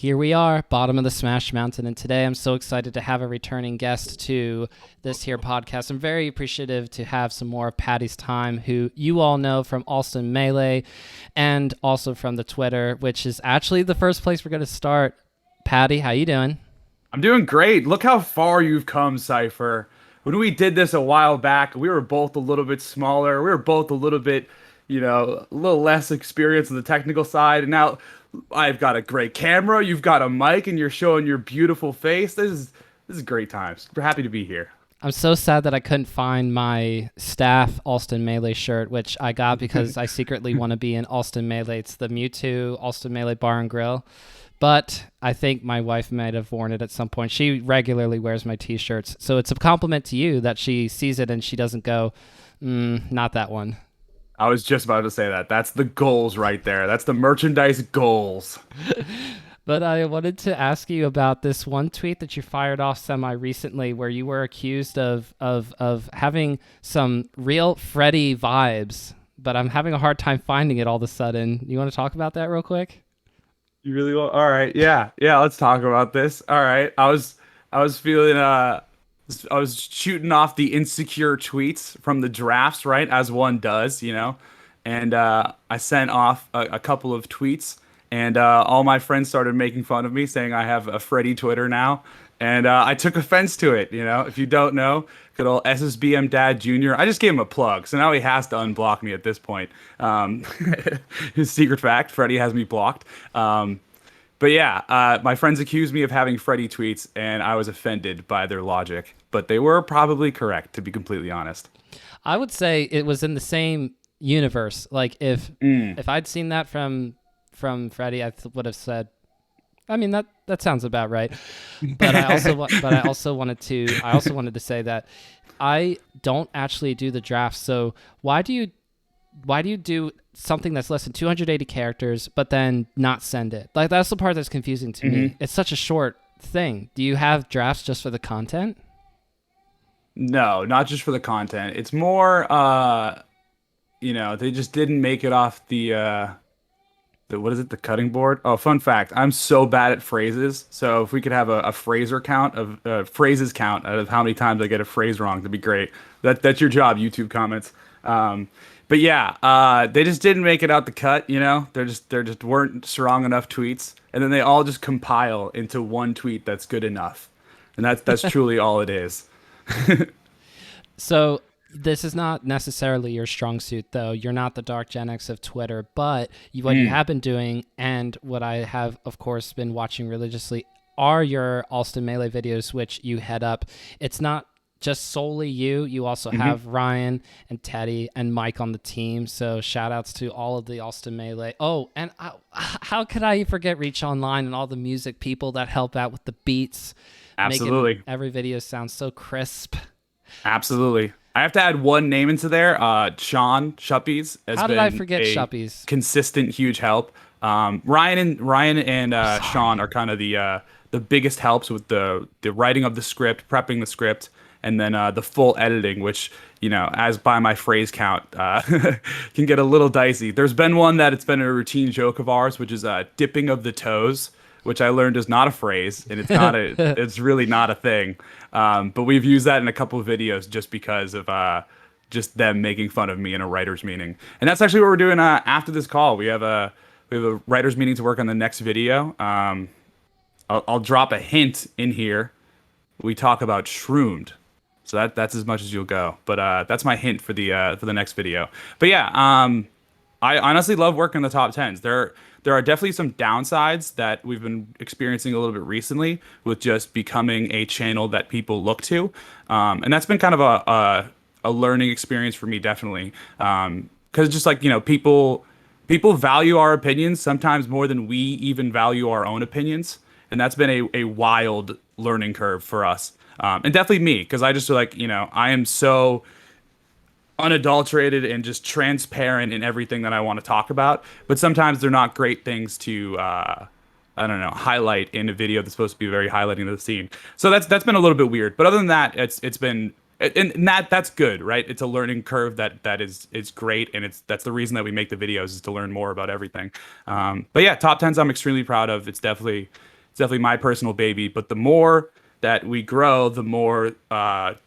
Here we are, bottom of the Smash Mountain, and today I'm so excited to have a returning guest to this here podcast. I'm very appreciative to have some more of Patti's time, who you all know from Alston Melee and also from the Twitter, which is actually the first place we're going to start. Patti, how you doing? I'm doing great. Look how far you've come, Cypher. When we did this a while back, we were both a little bit smaller. We were both a little bit, a little less experienced on the technical side. And now I've got a great camera, you've got a mic, and you're showing your beautiful face. This is great times. We're happy to be here. I'm so sad that I couldn't find my staff Alston Melee shirt, which I got because I secretly want to be in Alston Melee. It's the Mewtwo Alston Melee Bar and Grill. But I think my wife might have worn it at some point. She regularly wears my t-shirts. So it's a compliment to you that she sees it and she doesn't go, not that one. I was just about to say that. That's the goals right there. That's the merchandise goals. But I wanted to ask you about this one tweet that you fired off semi-recently where you were accused of having some real Freddy vibes, but I'm having a hard time finding it all of a sudden. You want to talk about that real quick? You really want? All right. Yeah. Yeah, let's talk about this. All right. I was feeling I was shooting off the insecure tweets from the drafts, right? As one does, And I sent off a couple of tweets and all my friends started making fun of me saying I have a Freddy Twitter now. And I took offense to it, If you don't know, good old SSBM Dad Jr. I just gave him a plug, so now he has to unblock me at this point. His secret fact, Freddy has me blocked. But yeah, my friends accused me of having Freddy tweets, and I was offended by their logic. But they were probably correct, to be completely honest. I would say it was in the same universe. Like if I'd seen that from Freddy, would have said, I mean that sounds about right, but I also wanted to say that I don't actually do the draft. So why do you do something that's less than 280 characters but then not send it? Like that's the part that's confusing to me. It's such a short thing. Do you have drafts just for the content? No, not just for the content. It's more, they just didn't make it off the what is it, the cutting board. Oh, fun fact, I'm so bad at phrases, so if we could have a phraser count of phrases count out of how many times I get a phrase wrong, that'd be great. That's your job, YouTube comments. But yeah, they just didn't make it out the cut, They're just weren't strong enough tweets, and then they all just compile into one tweet that's good enough, and that's truly all it is. So this is not necessarily your strong suit, though. You're not the Dark Gen X of Twitter, but what you have been doing, and what I have, of course, been watching religiously, are your Alston Melee videos, which you head up. It's not just solely you. You also have Ryan and Teddy and Mike on the team. So shout outs to all of the Alston Melee. Oh, and how could I forget Reach Online and all the music people that help out with the beats, Absolutely. making every video sound so crisp. Absolutely. I have to add one name into there. Sean Shuppies has How did been I forget a Shuppies? consistent, huge help. Ryan and Sean are kind of the biggest helps with the writing of the script, prepping the script, and then the full editing, which as by my phrase count, can get a little dicey. There's been one that it's been a routine joke of ours, which is dipping of the toes, which I learned is not a phrase, and it's really not a thing. But we've used that in a couple of videos just because of just them making fun of me in a writer's meeting. And that's actually what we're doing after this call. We have a writer's meeting to work on the next video. I'll drop a hint in here. We talk about shroomed. So that's as much as you'll go. But that's my hint for the next video. But yeah, I honestly love working the top tens. There are definitely some downsides that we've been experiencing a little bit recently with just becoming a channel that people look to. And that's been kind of a learning experience for me, definitely. Because just like, people value our opinions sometimes more than we even value our own opinions. And that's been a wild learning curve for us. And definitely me, because I just feel like, I am so unadulterated and just transparent in everything that I want to talk about. But sometimes they're not great things to, I don't know, highlight in a video that's supposed to be very highlighting of the scene. So that's been a little bit weird. But other than that, it's been, and that's good, right? It's a learning curve that is great, and that's the reason that we make the videos, is to learn more about everything. But yeah, top tens I'm extremely proud of. It's definitely It's definitely my personal baby. But the more that we grow, the more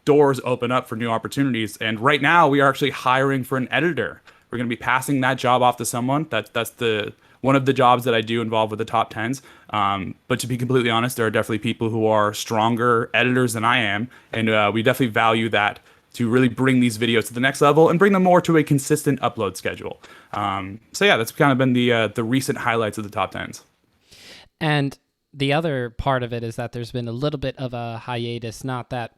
doors open up for new opportunities. And right now, we are actually hiring for an editor. We're going to be passing that job off to someone. That's the one of the jobs that I do involved with the top tens. But to be completely honest, there are definitely people who are stronger editors than I am, and we definitely value that to really bring these videos to the next level and bring them more to a consistent upload schedule. So yeah, that's kind of been the recent highlights of the top tens. And the other part of it is that there's been a little bit of a hiatus. Not that,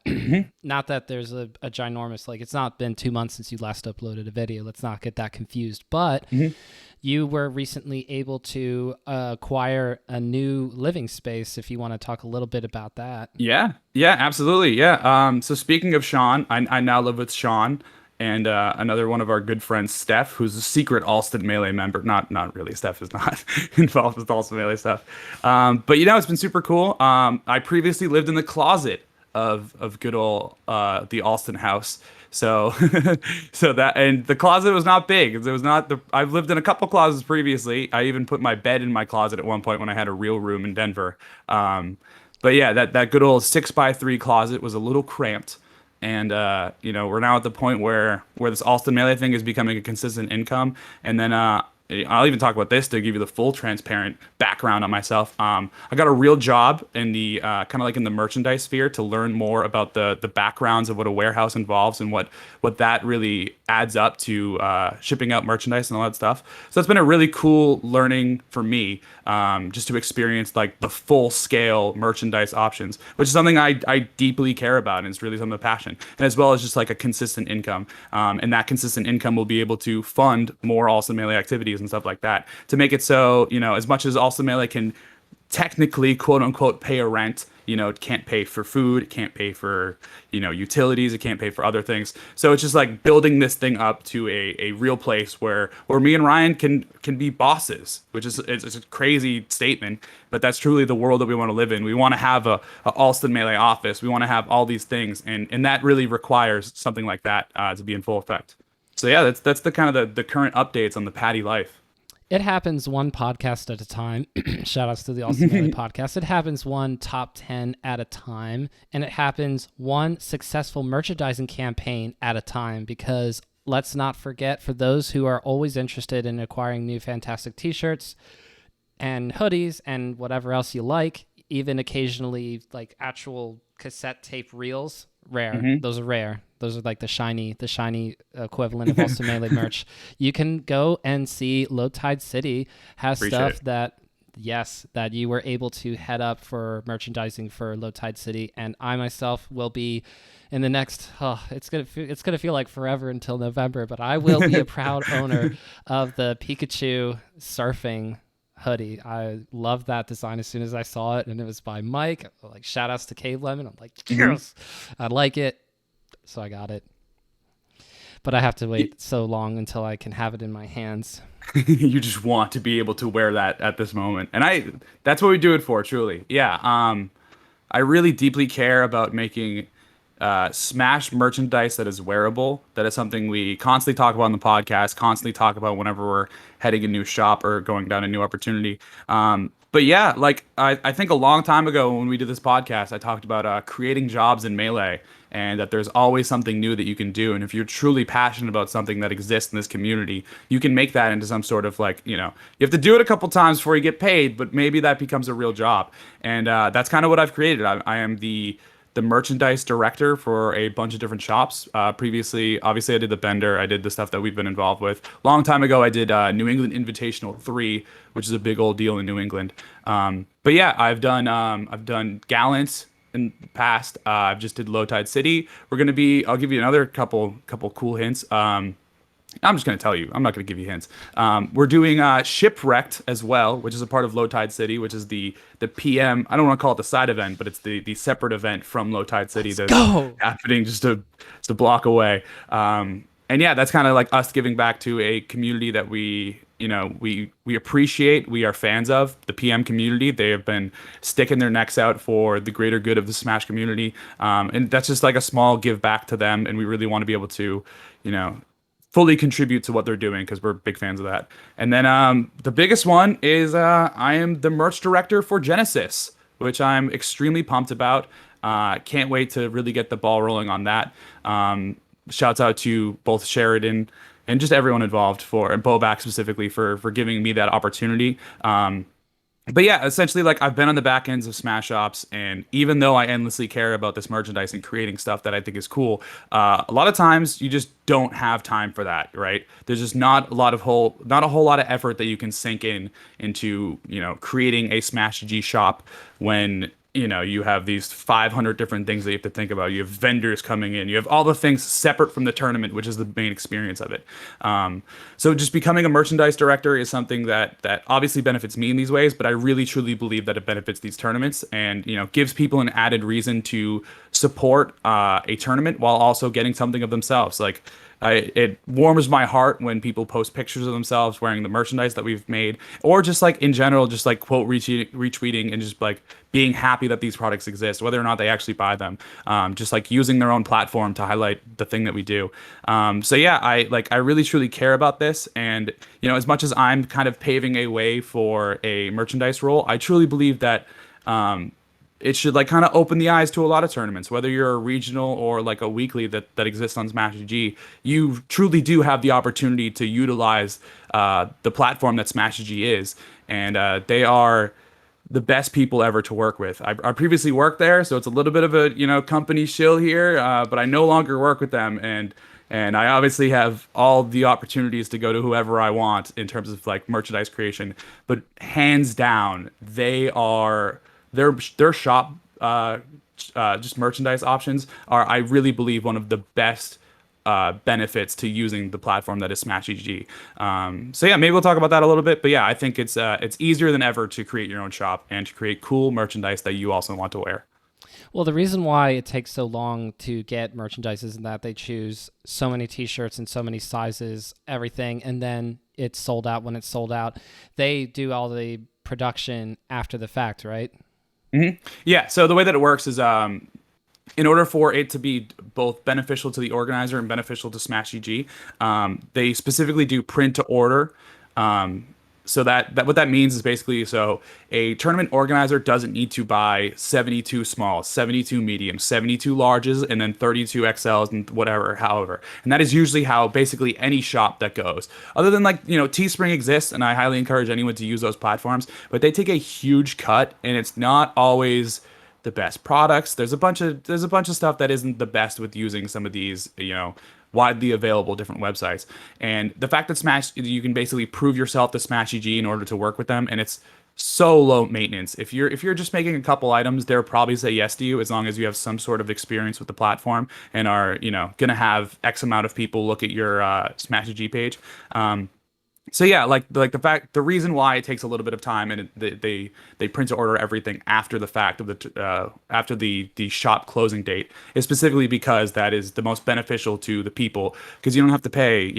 not that there's a ginormous, like, it's not been 2 months since you last uploaded a video. Let's not get that confused. But you were recently able to acquire a new living space. If you want to talk a little bit about that. Yeah, yeah, absolutely. Yeah. So speaking of Sean, I now live with Sean and another one of our good friends, Steph, who's a secret Alston Melee member. Not really. Steph is not involved with Alston Melee stuff. But it's been super cool. I previously lived in the closet of good old the Alston house. So so that, and the closet was not big. It was not the I've lived in a couple closets previously. I even put my bed in my closet at one point when I had a real room in Denver. But yeah, that good old 6x3 closet was a little cramped. And we're now at the point where this Alston Melee thing is becoming a consistent income. And then I'll even talk about this to give you the full transparent background on myself. I got a real job in the kind of like in the merchandise sphere to learn more about the backgrounds of what a warehouse involves and what that really adds up to shipping out merchandise and all that stuff. So that's been a really cool learning for me, just to experience like the full scale merchandise options, which is something I deeply care about, and it's really something of passion, and as well as just like a consistent income. And that consistent income will be able to fund more Alston Melee activities and stuff like that, to make it so, as much as Alston Melee can technically, quote unquote, pay a rent, it can't pay for food, it can't pay for, utilities, it can't pay for other things. So it's just like building this thing up to a real place where me and Ryan can be bosses, which is, it's a crazy statement, but that's truly the world that we want to live in. We want to have a Alston Melee office. We want to have all these things, and that really requires something like that to be in full effect. So yeah, that's the kind of the current updates on the Patti life. It happens one podcast at a time. Shout outs to the Alston Melee podcast. It happens one top 10 at a time, and it happens one successful merchandising campaign at a time, because let's not forget, for those who are always interested in acquiring new fantastic t-shirts and hoodies and whatever else you like, even occasionally like actual cassette tape reels, rare. Those are rare. Those are like the shiny equivalent of Alston Melee merch. You can go and see Low Tide City has stuff that you were able to head up for merchandising for Low Tide City, and I myself will be in the next. It's gonna feel like forever until November, but I will be a proud owner of the Pikachu surfing hoodie. I loved that design as soon as I saw it, and it was by Mike. Like, shout outs to Cave Lemon. I'm like, yes, I like it. So I got it. But I have to wait so long until I can have it in my hands. You just want to be able to wear that at this moment. And that's what we do it for, truly. Yeah. I really deeply care about making Smash merchandise that is wearable. That is something we constantly talk about on the podcast, constantly talk about whenever we're heading a new shop or going down a new opportunity. But yeah, like I think a long time ago when we did this podcast, I talked about creating jobs in Melee, and that there's always something new that you can do. And if you're truly passionate about something that exists in this community, you can make that into some sort of like, you have to do it a couple times before you get paid, but maybe that becomes a real job. And that's kind of what I've created. I am the merchandise director for a bunch of different shops. Previously, obviously, I did the Bender. I did the stuff that we've been involved with. Long time ago, I did New England Invitational 3, which is a big old deal in New England. But yeah, I've done Gallant in the past. I've just did Low Tide City. I'll give you another couple cool hints. I'm just going to tell you. I'm not going to give you hints. We're doing Shipwrecked as well, which is a part of Low Tide City, which is the PM. I don't want to call it the side event, but it's the separate event from Low Tide City that's happening just a block away. And yeah, that's kind of like us giving back to a community that we appreciate. We are fans of the PM community. They have been sticking their necks out for the greater good of the Smash community. And that's just like a small give back to them. And we really want to be able to, fully contribute to what they're doing, because we're big fans of that. And then the biggest one is I am the merch director for Genesis, which I'm extremely pumped about. Can't wait to really get the ball rolling on that. Shouts out to both Sheridan and just everyone involved for, and Bobak specifically for giving me that opportunity. But yeah, essentially, like I've been on the back ends of Smash Ops, and even though I endlessly care about this merchandise and creating stuff that I think is cool, a lot of times you just don't have time for that, right? There's just not a whole lot of effort that you can sink into creating a Smash G shop when you have these 500 different things that you have to think about. You have vendors coming in. You have all the things separate from the tournament, which is the main experience of it. So just becoming a merchandise director is something that obviously benefits me in these ways, but I really truly believe that it benefits these tournaments and gives people an added reason to support a tournament while also getting something of themselves. Like it warms my heart when people post pictures of themselves wearing the merchandise that we've made, or just like in general, just like quote retweeting and just like being happy that these products exist, whether or not they actually buy them. Just like using their own platform to highlight the thing that we do. So yeah, I really truly care about this, and as much as I'm kind of paving a way for a merchandise role, I truly believe that. It should like kind of open the eyes to a lot of tournaments, whether you're a regional or like a weekly that exists on Smash G. You truly do have the opportunity to utilize the platform that Smash G is, and they are the best people ever to work with. I previously worked there, so it's a little bit of a company shill here, but I no longer work with them, and I obviously have all the opportunities to go to whoever I want in terms of like merchandise creation. But hands down, their shop just merchandise options are, I really believe, one of the best benefits to using the platform that is Smash EG. So yeah, maybe we'll talk about that a little bit. But yeah, I think it's easier than ever to create your own shop and to create cool merchandise that you also want to wear. Well, the reason why it takes so long to get merchandise is that they choose so many t-shirts and so many sizes, everything, and then it's sold out when it's sold out. They do all the production after the fact, right? Yeah. So the way that it works is, in order for it to be both beneficial to the organizer and beneficial to Smash EG, they specifically do print to order. So that what that means is basically, so a tournament organizer doesn't need to buy 72 smalls, 72 mediums, 72 larges, and then 32 XLs and whatever, however. And that is usually how basically any shop that goes. Other than like, Teespring exists, and I highly encourage anyone to use those platforms, but they take a huge cut, and it's not always the best products. There's a bunch of stuff that isn't the best with using some of these, widely available different websites. And the fact that Smash, you can basically prove yourself to Smash EG in order to work with them, and it's so low maintenance. If you're just making a couple items, they'll probably say yes to you as long as you have some sort of experience with the platform and are gonna have X amount of people look at your Smash EG page. So yeah, like the reason why it takes a little bit of time, and they print to order everything after the fact of after the shop closing date, is specifically because that is the most beneficial to the people, because you don't have to pay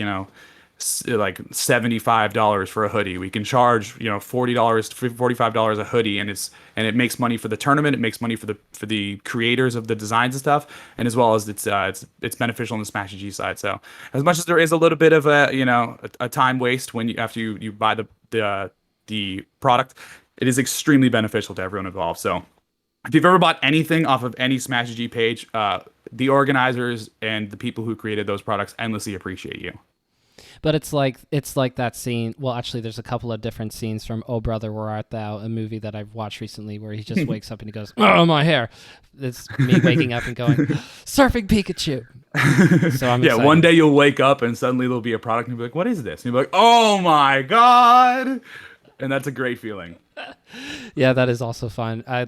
like $75 for a hoodie. We can charge $40 to $45 a hoodie, and it makes money for the tournament. It makes money for the creators of the designs and stuff, and as well as it's beneficial on the Smash G side. So as much as there is a little bit of a time waste when after you buy the product, it is extremely beneficial to everyone involved. So if you've ever bought anything off of any Smash G page, the organizers and the people who created those products endlessly appreciate you. But it's like that scene. Well, actually, there's a couple of different scenes from Oh Brother, Where Art Thou, a movie that I've watched recently, where he just wakes up and he goes, "Oh, my hair." It's me waking up and going, "Surfing Pikachu." So I'm yeah. excited. One day you'll wake up and suddenly there'll be a product and you'll be like, "What is this?" And you'll be like, "Oh my god!" And that's a great feeling. Yeah, that is also fun. I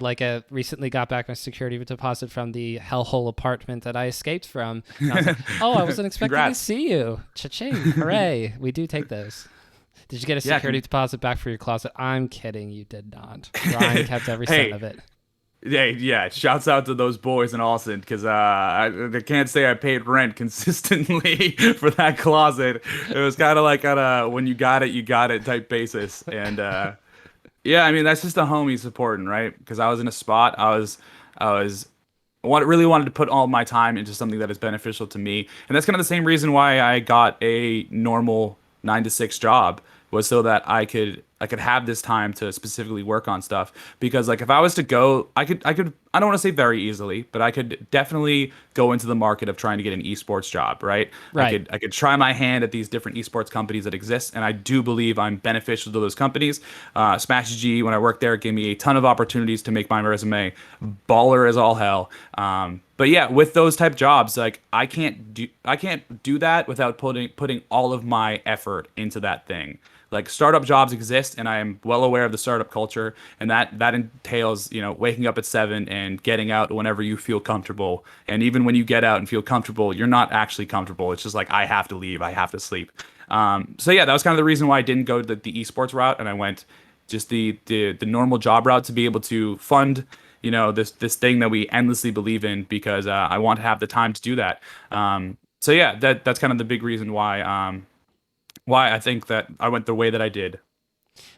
recently got back my security deposit from the hellhole apartment that I escaped from. And I was like, oh, I wasn't expecting to see you. Cha-ching. Hooray. We do take those. Did you get a security deposit back for your closet? I'm kidding. You did not. Ryan kept every cent of it. Yeah. Shouts out to those boys in Austin, because I can't say I paid rent consistently for that closet. It was kind of like on a when you got it type basis. And yeah, I mean, that's just a homie supporting, right? Because I was in a spot, really wanted to put all my time into something that is beneficial to me, and that's kind of the same reason why I got a normal 9 to 6 job, was so that I could I could have this time to specifically work on stuff. Because like if I was to go, I could I don't want to say very easily, but I could definitely go into the market of trying to get an esports job, right? Right. I could try my hand at these different esports companies that exist, and I do believe I'm beneficial to those companies. Smash G, when I worked there, gave me a ton of opportunities to make my resume baller as all hell. But yeah, with those type jobs, like I can't do that without putting all of my effort into that thing. Like startup jobs exist, and I am well aware of the startup culture, and that entails, you know, waking up at 7 and getting out whenever you feel comfortable. And even when you get out and feel comfortable, you're not actually comfortable. It's just like I have to leave, I have to sleep. So yeah, that was kind of the reason why I didn't go the esports route, and I went just the normal job route to be able to fund, you know, this thing that we endlessly believe in, because I want to have the time to do that. So yeah, that's kind of the big reason why I think that I went the way that I did.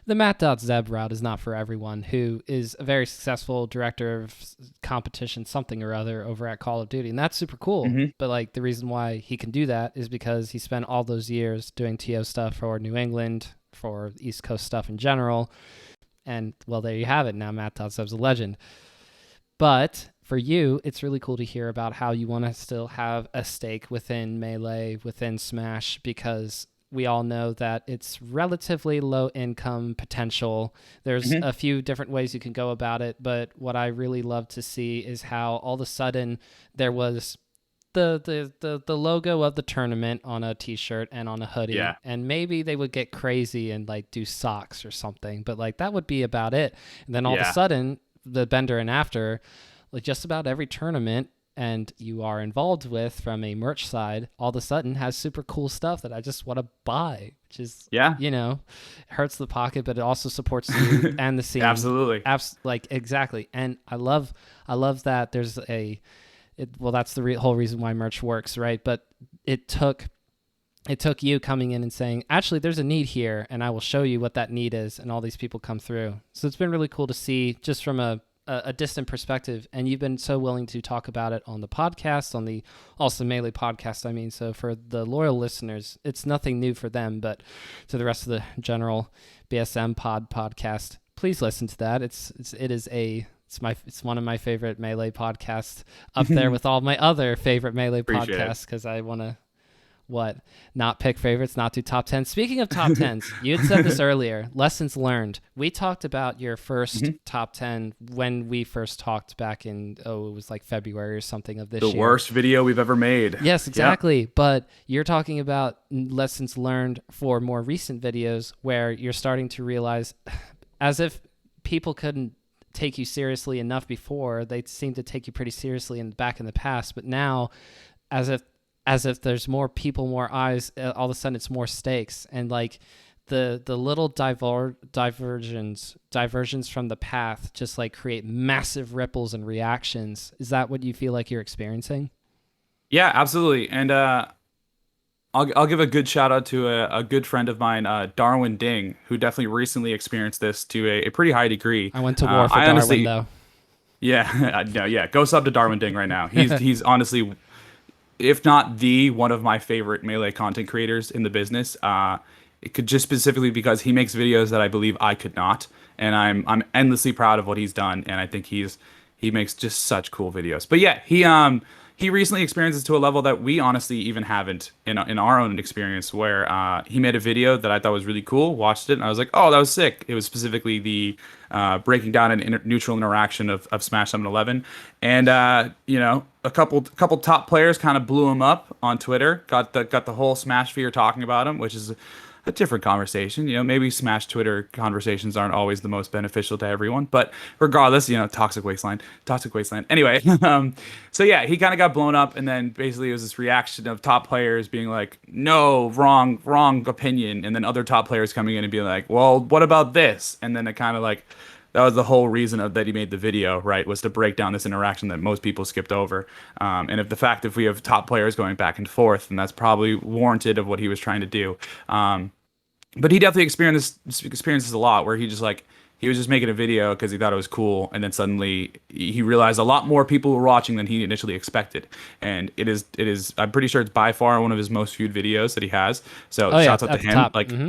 The Matt.Zeb route is not for everyone who is a very successful director of competition, something or other, over at Call of Duty. And that's super cool. Hmm. But like the reason why he can do that is because he spent all those years doing TO stuff for New England, for East Coast stuff in general. And well, there you have it. Now Matt.Zeb's a legend. But for you, it's really cool to hear about how you want to still have a stake within Melee, within Smash, because we all know that it's relatively low income potential. There's Hmm. a few different ways you can go about it, but what I really love to see is how all of a sudden there was the logo of the tournament on a t-shirt and on a hoodie, Yeah. and maybe they would get crazy and like do socks or something, but like that would be about it. And then all of a Yeah. sudden the bender and after, like just about every tournament and you are involved with from a merch side, all of a sudden has super cool stuff that I just want to buy, which is, Yeah. you know, hurts the pocket, but it also supports you and the scene. Absolutely. Like exactly. And I love that there's well, that's the whole reason why merch works, right? But it took you coming in and saying, actually, there's a need here, and I will show you what that need is, and all these people come through. So it's been really cool to see just from a distant perspective, and you've been so willing to talk about it on the podcast, on the also Melee podcast. I mean, so for the loyal listeners, it's nothing new for them, but to the rest of the general BSM podcast, please listen to that. It's one of my favorite Melee podcasts, up there with all my other favorite Melee Appreciate it. podcasts, because I want to not pick favorites, not do top 10. Speaking of top 10s, you had said this earlier, lessons learned. We talked about your first top 10 when we first talked back in, it was like February or something of this The year. worst video we've ever made. Yes, exactly. Yep. But you're talking about lessons learned for more recent videos where you're starting to realize, as if people couldn't take you seriously enough before, they seemed to take you pretty seriously back in the past, but now as if there's more people, more eyes, all of a sudden it's more stakes, and like the little diversions from the path just like create massive ripples and reactions. Is that what you feel like you're experiencing? Yeah, absolutely. And I'll give a good shout out to a good friend of mine, Darwin Ding, who definitely recently experienced this to a pretty high degree. I went to war for I Darwin, honestly, though. yeah, no, yeah, go sub to Darwin Ding right now. He's honestly, if not the one of my favorite Melee content creators in the business. It could just specifically because he makes videos that I believe I could not, and I'm endlessly proud of what he's done, and I think he makes just such cool videos. But yeah, he recently experienced this to a level that we honestly even haven't in our own experience, where he made a video that I thought was really cool, watched it, and I was like, oh, that was sick. It was specifically the breaking down an neutral interaction of Smash 7-Eleven, and you know, a couple top players kind of blew him up on Twitter, got the whole Smash sphere talking about him, which is a different conversation. You know, maybe Smash Twitter conversations aren't always the most beneficial to everyone, but regardless, you know, toxic wasteland. Anyway, so yeah, he kind of got blown up, and then basically it was this reaction of top players being like, no, wrong opinion, and then other top players coming in and being like, well, what about this? And then it kind of like, that was the whole reason that he made the video, right? Was to break down this interaction that most people skipped over. And if we have top players going back and forth, then that's probably warranted of what he was trying to do. But he definitely experiences a lot, where he was just making a video because he thought it was cool, and then suddenly he realized a lot more people were watching than he initially expected. And it is I'm pretty sure it's by far one of his most viewed videos that he has. So shouts out to him. Top. Like, Mm-hmm.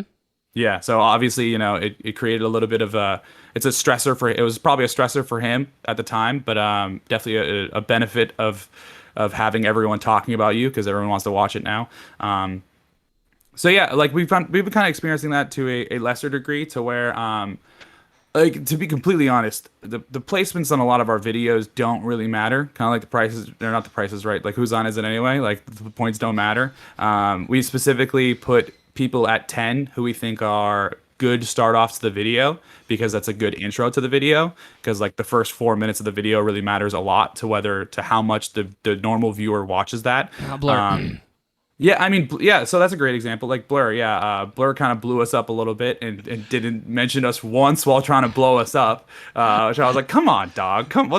Yeah, so obviously, it created a little bit of a, it was probably a stressor for him at the time, but definitely a benefit of having everyone talking about you because everyone wants to watch it now. So yeah, like we've been kind of experiencing that to a lesser degree to where like to be completely honest, the placements on a lot of our videos don't really matter. Kind of like the prices, they're not the prices, right? Like who's on is it anyway? Like the points don't matter. We specifically put people at 10 who we think are good start offs to the video because that's a good intro to the video. Because like the first 4 minutes of the video really matters a lot to how much the normal viewer watches that. Blur. Yeah, I mean, yeah, so that's a great example. Like Blur, yeah, Blur kind of blew us up a little bit and didn't mention us once while trying to blow us up. Which I was like, come on, dog, come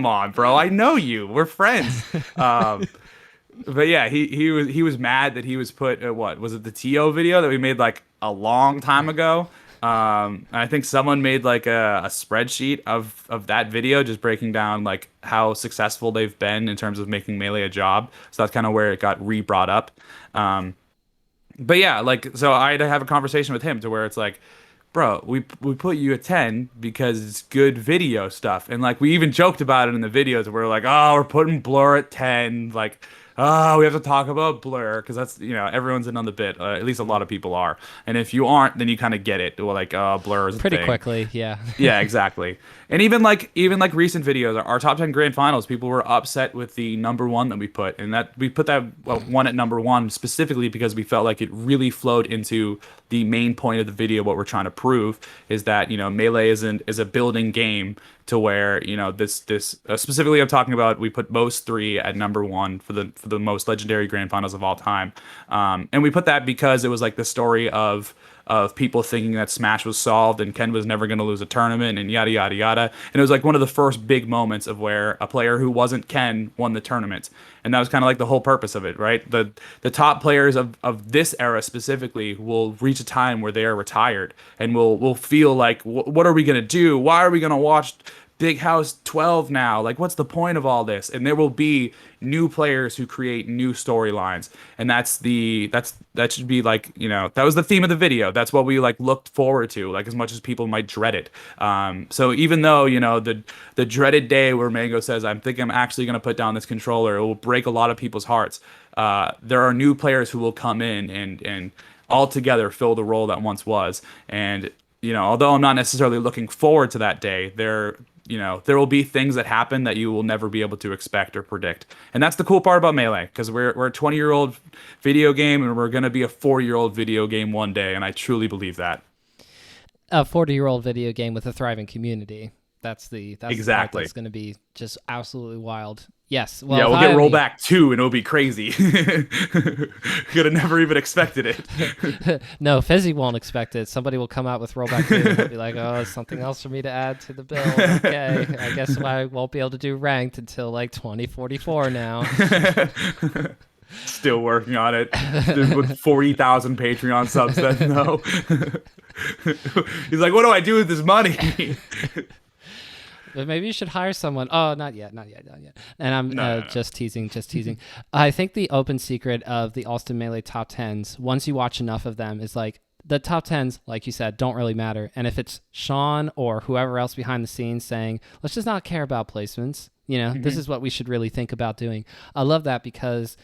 on, bro, I know you, we're friends. But yeah, he was mad that he was put what was it, the TO video that we made like a long time ago. And I think someone made like a spreadsheet of that video just breaking down like how successful they've been in terms of making Melee a job. So that's kind of where it got re-brought up. But yeah, like so I had to have a conversation with him to where it's like, bro, we put you at 10 because it's good video stuff. And like we even joked about it in the videos where we're like, oh, we're putting Blur at 10. Like, oh, we have to talk about Blur because that's, everyone's in on the bit. At least a lot of people are. And if you aren't, then you kind of get it. Well, like, Blur is a Pretty thing. quickly, yeah. Yeah, exactly. And even like recent videos, our top 10 grand finals, people were upset with the number one that we put, and that we put that one at number one specifically because we felt like it really flowed into the main point of the video. What we're trying to prove is that Melee is a building game to where this specifically I'm talking about. We put most three at number one for the most legendary grand finals of all time, and we put that because it was like the story of people thinking that Smash was solved and Ken was never going to lose a tournament and yada yada yada. And it was like one of the first big moments of where a player who wasn't Ken won the tournament. And that was kind of like the whole purpose of it, right? The top players of this era specifically will reach a time where they are retired and will feel like, what are we going to do? Why are we going to watch Big House 12 now? Like, what's the point of all this? And there will be new players who create new storylines, and that should be like, that was the theme of the video. That's what we like looked forward to, like as much as people might dread it. So even though the dreaded day where Mango says, "I think I'm actually going to put down this controller," it will break a lot of people's hearts. There are new players who will come in and all together fill the role that once was. And although I'm not necessarily looking forward to that day, there will be things that happen that you will never be able to expect or predict. And that's the cool part about Melee, because we're a 20-year-old video game and we're going to be a 4-year-old video game one day. And I truly believe that. A 40-year-old video game with a thriving community. That's exactly. The part that's going to be just absolutely wild. Yes. Well, yeah, we'll get Rollback 2 and it'll be crazy. Could have never even expected it. No, Fizzy won't expect it. Somebody will come out with Rollback 2 and he'll be like, oh, something else for me to add to the bill. Okay, I guess I won't be able to do ranked until like 2044 now. Still working on it with 40,000 Patreon subs then, though. He's like, what do I do with this money? But maybe you should hire someone. Oh, not yet. And I'm just teasing. I think the open secret of the Alston Melee top 10s, once you watch enough of them, is like the top 10s, like you said, don't really matter. And if it's Sean or whoever else behind the scenes saying, let's just not care about placements, this is what we should really think about doing. I love that because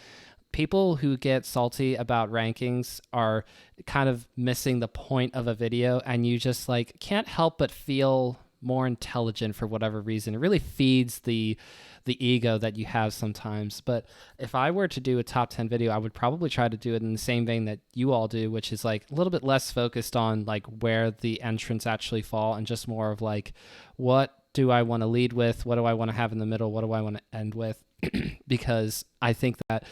people who get salty about rankings are kind of missing the point of a video, and you just like can't help but feel more intelligent for whatever reason. It really feeds the ego that you have sometimes. But if I were to do a top 10 video, I would probably try to do it in the same vein that you all do, which is like a little bit less focused on like where the entrants actually fall and just more of like, what do I want to lead with? What do I want to have in the middle? What do I want to end with? Because I think that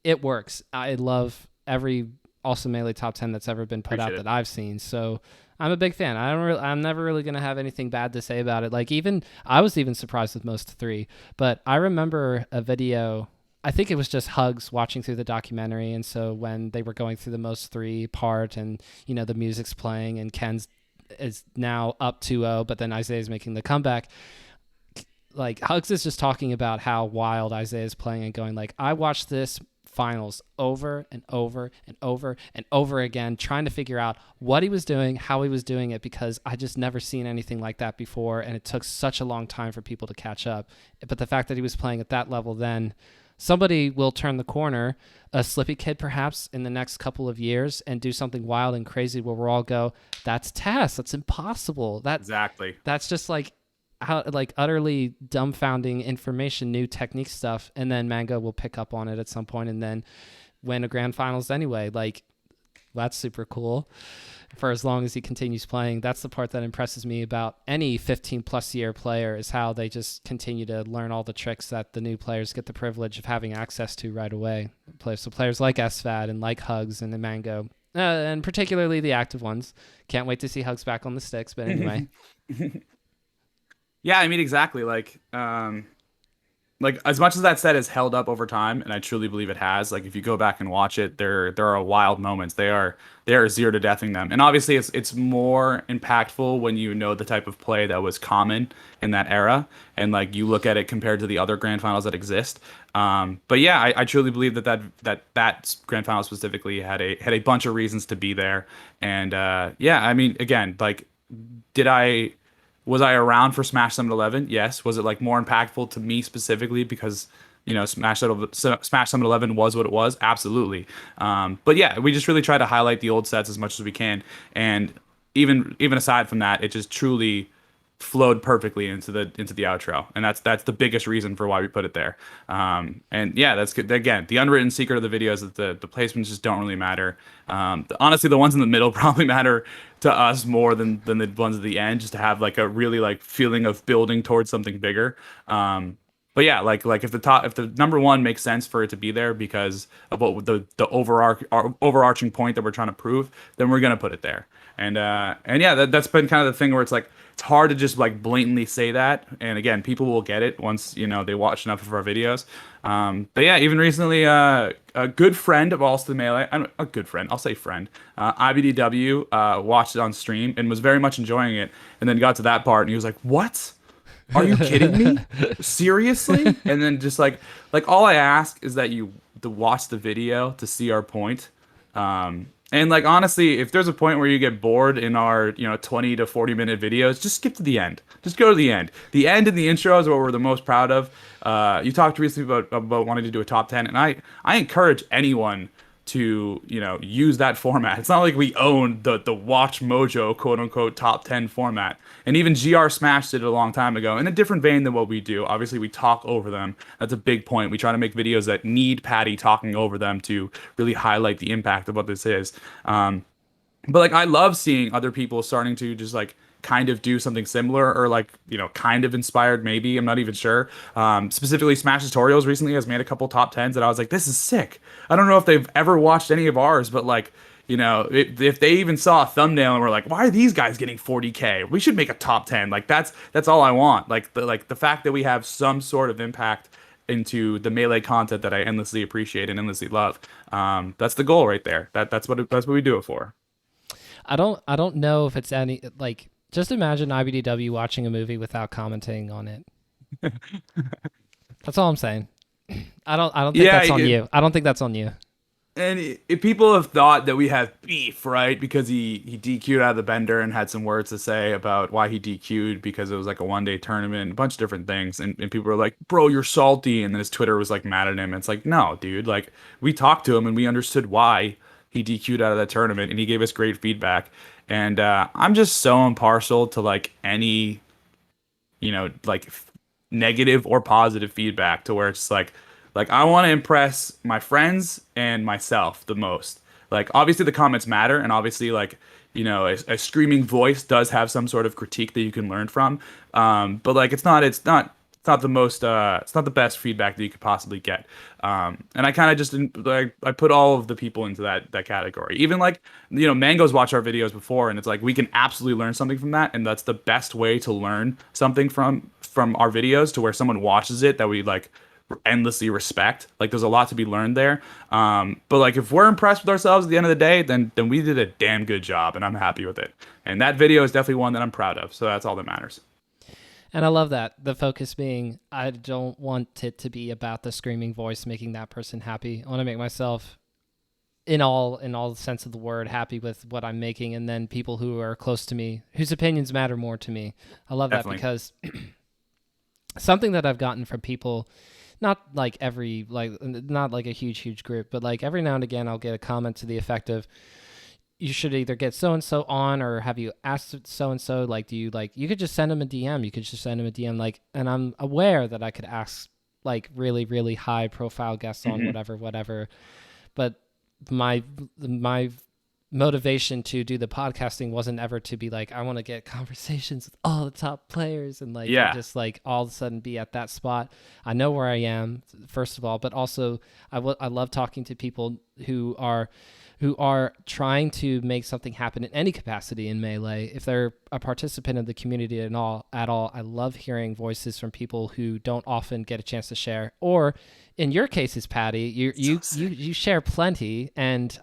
it works. I love every Awesome Melee top 10 that's ever been put out that I've seen. So I'm a big fan. I'm never really going to have anything bad to say about it. Like I was even surprised with most 3, but I remember a video, I think it was just Hugs watching through the documentary. And so when they were going through the most 3 part and, the music's playing and Ken's is now up 2-0, but then Isaiah's making the comeback. Like Hugs is just talking about how wild Isaiah's playing and going like, I watched this finals over and over and over and over again, trying to figure out what he was doing, how he was doing it, because I just never seen anything like that before, and it took such a long time for people to catch up. But the fact that he was playing at that level then, somebody will turn the corner, a Slippy Kid perhaps, in the next couple of years and do something wild and crazy where we'll all go, that's Tess, that's impossible. Exactly. That's just like how, like, utterly dumbfounding information, new technique stuff, and then Mango will pick up on it at some point and then win a grand finals anyway. Like, that's super cool for as long as he continues playing. That's the part that impresses me about any 15 plus year player, is how they just continue to learn all the tricks that the new players get the privilege of having access to right away. So players like SFAD and like Hugs and the Mango, and particularly the active ones. Can't wait to see Hugs back on the sticks, but anyway. Yeah, I mean, exactly. Like as much as that set has held up over time, and I truly believe it has. Like if you go back and watch it, there are wild moments. They are zero to deathing them, and obviously it's more impactful when you know the type of play that was common in that era, and like you look at it compared to the other grand finals that exist. But yeah, I truly believe that grand final specifically had a bunch of reasons to be there, and yeah, I mean, again, like, did I? Was I around for Smash Summit 11? Yes. Was it like more impactful to me specifically because, you know, Smash Summit 11 was what it was? Absolutely. But yeah, we just really try to highlight the old sets as much as we can. And even aside from that, it just truly flowed perfectly into the outro, and that's the biggest reason for why we put it there. And yeah, that's good. Again, the unwritten secret of the video is that the placements just don't really matter. Honestly, the ones in the middle probably matter to us more than the ones at the end, just to have like a really like feeling of building towards something bigger. But yeah, like if the number one makes sense for it to be there because of what the overarching point that we're trying to prove, then we're gonna put it there. And yeah, that's been kind of the thing where it's like it's hard to just like blatantly say that. And again, people will get it once, you know, they watch enough of our videos. But yeah, even recently, a good friend of Also the Melee, a good friend, I'll say friend, IBDW, watched it on stream and was very much enjoying it. And then got to that part and he was like, "What? Are you kidding me? Seriously?" And then just like all I ask is that you to watch the video to see our point. And like honestly, if there's a point where you get bored in our, you know, 20 to 40 minute videos, just skip to the end. Just go to the end. The end and the intro is what we're the most proud of. You talked recently about wanting to do a top 10, and I encourage anyone to, you know, use that format. It's not like we own the Watch Mojo quote unquote top 10 format. And even GR Smash did it a long time ago in a different vein than what we do. Obviously, we talk over them. That's a big point. We try to make videos that need Patti talking over them to really highlight the impact of what this is. But like I love seeing other people starting to just like kind of do something similar, or like, you know, kind of inspired, maybe, I'm not even sure. Specifically Smash Tutorials recently has made a couple top 10s that I was like, this is sick. I don't know if they've ever watched any of ours, but like, you know, if they even saw a thumbnail and were like, why are these guys getting 40K? We should make a top 10. Like that's all I want. Like the fact that we have some sort of impact into the Melee content that I endlessly appreciate and endlessly love. That's the goal right there. That's what we do it for. I don't know if it's any, like, just imagine IBDW watching a movie without commenting on it. That's all I'm saying. I don't think that's on you. I don't think that's on you. And if people have thought that we have beef, right, because he DQ'd out of the bender and had some words to say about why he DQ'd because it was like a one-day tournament, a bunch of different things, and people were like, bro, you're salty, and then his Twitter was like mad at him. It's like, no, dude, like we talked to him and we understood why he DQ'd out of that tournament, and he gave us great feedback. And I'm just so impartial to like any, you know, like negative or positive feedback, to where it's like I want to impress my friends and myself the most. Like obviously the comments matter, and obviously like, you know, a screaming voice does have some sort of critique that you can learn from. But like it's not the most it's not the best feedback that you could possibly get. And I kind of just like I put all of the people into that category. Even like, you know, Mango's watched our videos before, and it's like we can absolutely learn something from that, and that's the best way to learn something from our videos, to where someone watches it that we like endlessly respect. Like there's a lot to be learned there. But like if we're impressed with ourselves at the end of the day, then we did a damn good job, and I'm happy with it. And that video is definitely one that I'm proud of. So that's all that matters. And I love that. The focus being, I don't want it to be about the screaming voice making that person happy. I want to make myself in all sense of the word happy with what I'm making, and then people who are close to me whose opinions matter more to me. I love that Definitely. because something that I've gotten from people, not like every like not like a huge group, but like every now and again I'll get a comment to the effect of, you should either get so and so on, or have you asked so and so, like do you like, you could just send them a DM, you could just send them a DM, like, and I'm aware that I could ask like really high profile guests on Hmm. whatever, but my my motivation to do the podcasting wasn't ever to be like, I want to get conversations with all the top players and like Yeah. just like all of a sudden be at that spot. I know where I am, first of all, but also I love talking to people who are trying to make something happen in any capacity in Melee. If they're a participant of the community at all, I love hearing voices from people who don't often get a chance to share. Or in your cases, Patti, So sick. you share plenty, and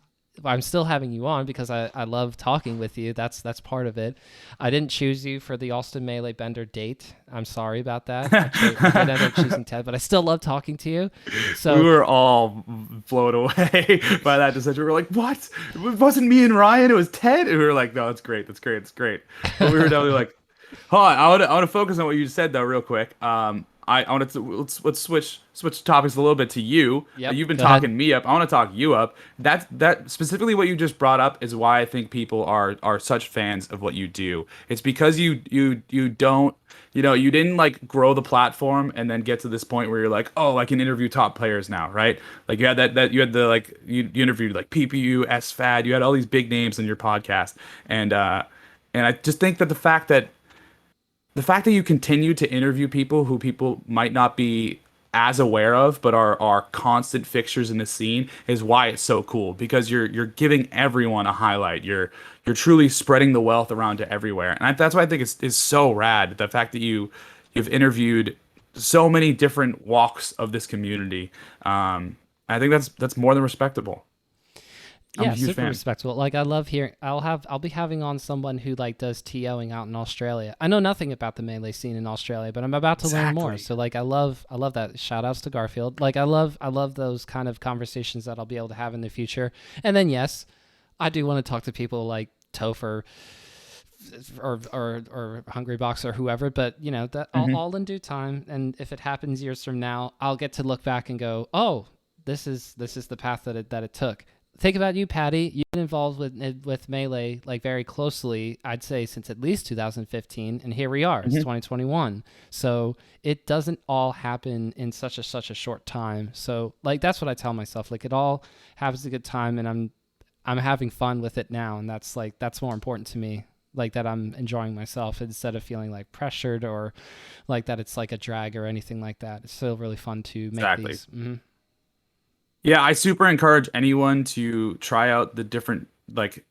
I'm still having you on because I love talking with you. That's part of it. I didn't choose you for the Alston Melee Bender date. I'm sorry about that. I did end up choosing Ted, but I still love talking to you. We So were all blown away by that decision. We were like, "What? It wasn't me and Ryan. It was Ted." And we were like, "No, it's great. That's great. It's great." But we were definitely like, "Hold on. I want to focus on what you said though, real quick. I wanted to let's switch topics a little bit to you. yep, You've been go ahead. talking me up. I want to talk you up. That specifically what you just brought up is why I think people are such fans of what you do. It's because you don't you didn't like grow the platform and then get to this point where you're like, oh, I can interview top players now, right? Like you had that you had the like you interviewed like PPU, SFAD, you had all these big names in your podcast, and I just think that the fact that you continue to interview people who people might not be as aware of but are constant fixtures in the scene is why it's so cool, because you're giving everyone a highlight. You're truly spreading the wealth around to everywhere, and that's why I think it's so rad, the fact that you've interviewed so many different walks of this community. I think that's more than respectable. I'm a Yeah, huge super fan. respectable. Like I love hearing. I'll be having on someone who like does TOing out in Australia. I know nothing about the melee scene in Australia, but I'm about to learn more. Exactly. So like I love that. Shout outs to Garfield. Like I love those kind of conversations that I'll be able to have in the future. And then yes, I do want to talk to people like Topher or Hungry Box or whoever, but you know that Hmm. all in due time. And if it happens years from now, I'll get to look back and go, oh, this is the path that it took. Think about you, Patti. You've been involved with Melee like very closely, I'd say since at least 2015, and here we are. It's Hmm. 2021. So it doesn't all happen in such a short time. So like that's what I tell myself. Like it all happens a good time, and I'm having fun with it now, and that's more important to me. Like that I'm enjoying myself instead of feeling like pressured or like that it's like a drag or anything like that. It's still really fun to make Exactly. these. Mm-hmm. Yeah, I super encourage anyone to try out the different like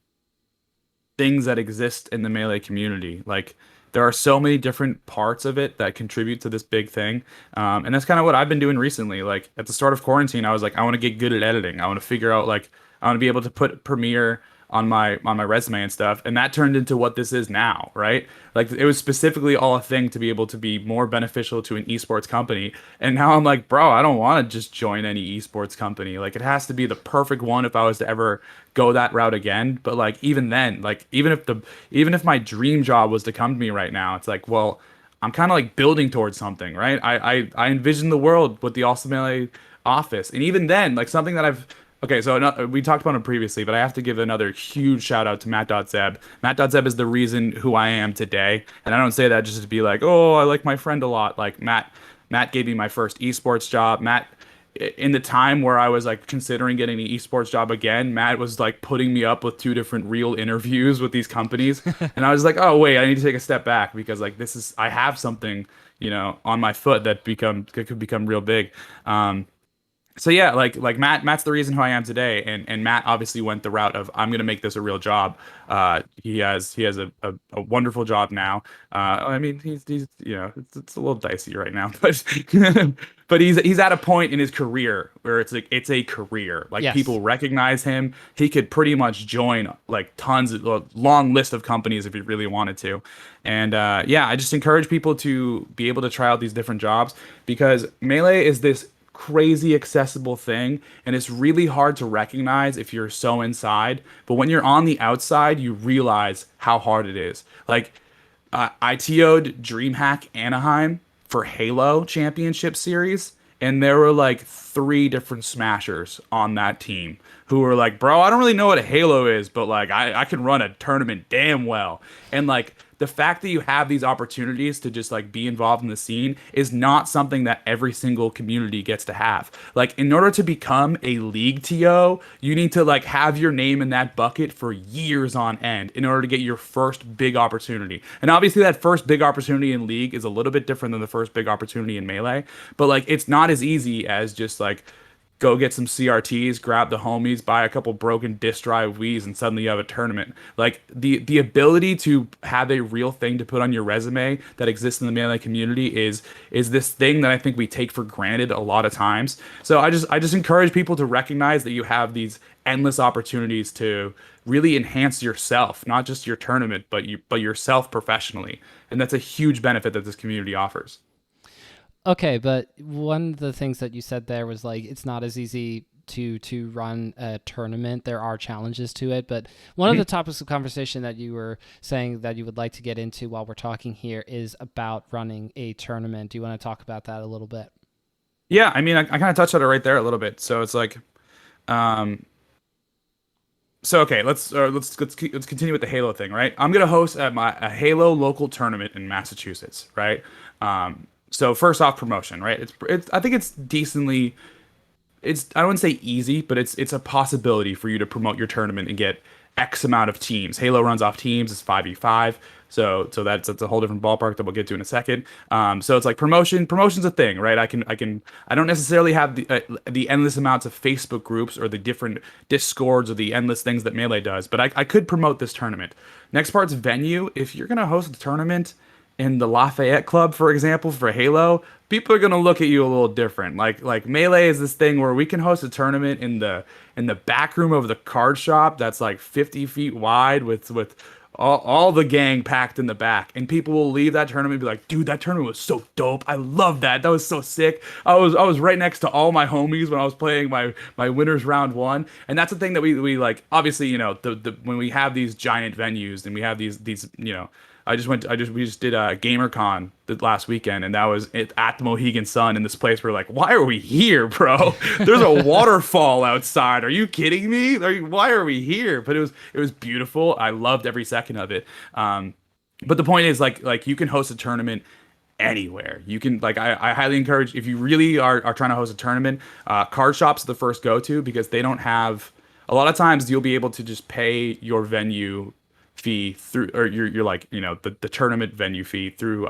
things that exist in the melee community. Like there are so many different parts of it that contribute to this big thing. And that's kind of what I've been doing recently. Like at the start of quarantine, I was like, I want to get good at editing. I want to figure out like I want to be able to put Premiere on my resume and stuff. And that turned into what this is now, right? Like it was specifically all a thing to be able to be more beneficial to an esports company. And now I'm like, bro, I don't want to just join any esports company. Like it has to be the perfect one if I was to ever go that route again. But like even then, like even if my dream job was to come to me right now, it's like, well, I'm kind of like building towards something, right? I envision the world with the Awesome LA office, and even then, like something that I've okay, so we talked about him previously, but I have to give another huge shout out to Matt.Zeb. Matt.Zeb is the reason who I am today, and I don't say that just to be like, oh, I like my friend a lot. Like Matt gave me my first esports job. Matt, in the time where I was like considering getting an esports job again, Matt was like putting me up with two different real interviews with these companies. And I was like, oh wait, I need to take a step back because like I have something, on my foot that could become real big. Um, So yeah, like Matt's the reason who I am today, and Matt obviously went the route of I'm gonna make this a real job. He has a wonderful job now. I mean he's it's a little dicey right now, but but he's at a point in his career where it's like it's a career. Like Yes. people recognize him. He could pretty much join like tons of a long list of companies if he really wanted to. And yeah, I just encourage people to be able to try out these different jobs because Melee is this crazy accessible thing and it's really hard to recognize if you're so inside, but when you're on the outside you realize how hard it is. Like I TO'd DreamHack Anaheim for Halo Championship Series, and there were like three different smashers on that team who were like, "Bro, I don't really know what a Halo is, but like I can run a tournament damn well." And like the fact that you have these opportunities to just like be involved in the scene is not something that every single community gets to have. Like in order to become a league TO, you need to like have your name in that bucket for years on end in order to get your first big opportunity. And obviously that first big opportunity in league is a little bit different than the first big opportunity in melee, but like it's not as easy as just like go get some CRTs, grab the homies, buy a couple broken disk drive Wii's, and suddenly you have a tournament. Like the ability to have a real thing to put on your resume that exists in the melee community is this thing that I think we take for granted a lot of times. So I just encourage people to recognize that you have these endless opportunities to really enhance yourself, not just your tournament, but yourself professionally. And that's a huge benefit that this community offers. Okay, but one of the things that you said there was like it's not as easy to run a tournament. There are challenges to it, but one of the topics of conversation that you were saying that you would like to get into while we're talking here is about running a tournament. Do you want to talk about that a little bit? Yeah, I mean, I kind of touched on it right there a little bit. So it's like, um, so okay, let's continue with the Halo thing, right? I'm gonna host a Halo local tournament in Massachusetts, right? So first off, promotion, right? It's I think it's decently it's I wouldn't say easy, but it's a possibility for you to promote your tournament and get X amount of teams. Halo runs off teams, it's 5v5. So that's a whole different ballpark that we'll get to in a second. So it's like promotion's a thing, right? I don't necessarily have the endless amounts of Facebook groups or the different discords or the endless things that Melee does, but I could promote this tournament. Next part's venue. If you're gonna host a tournament in the Lafayette Club, for example, for Halo, people are gonna look at you a little different. Like Melee is this thing where we can host a tournament in the back room of the card shop that's like 50 feet wide with all the gang packed in the back, and people will leave that tournament and be like, "Dude, that tournament was so dope. I love that. That was so sick. I was right next to all my homies when I was playing my winners round one." And that's the thing that we like. Obviously, the when we have these giant venues and we have these we just did a GamerCon the last weekend, and that was it at the Mohegan Sun in this place where like, why are we here, bro? There's a waterfall outside. Are you kidding me? Why are we here? But it was beautiful. I loved every second of it. But the point is like you can host a tournament anywhere. You can like I highly encourage if you really are trying to host a tournament, card shops are the first go to because they don't have a lot of times you'll be able to just pay your venue fee through or you're like the tournament venue fee through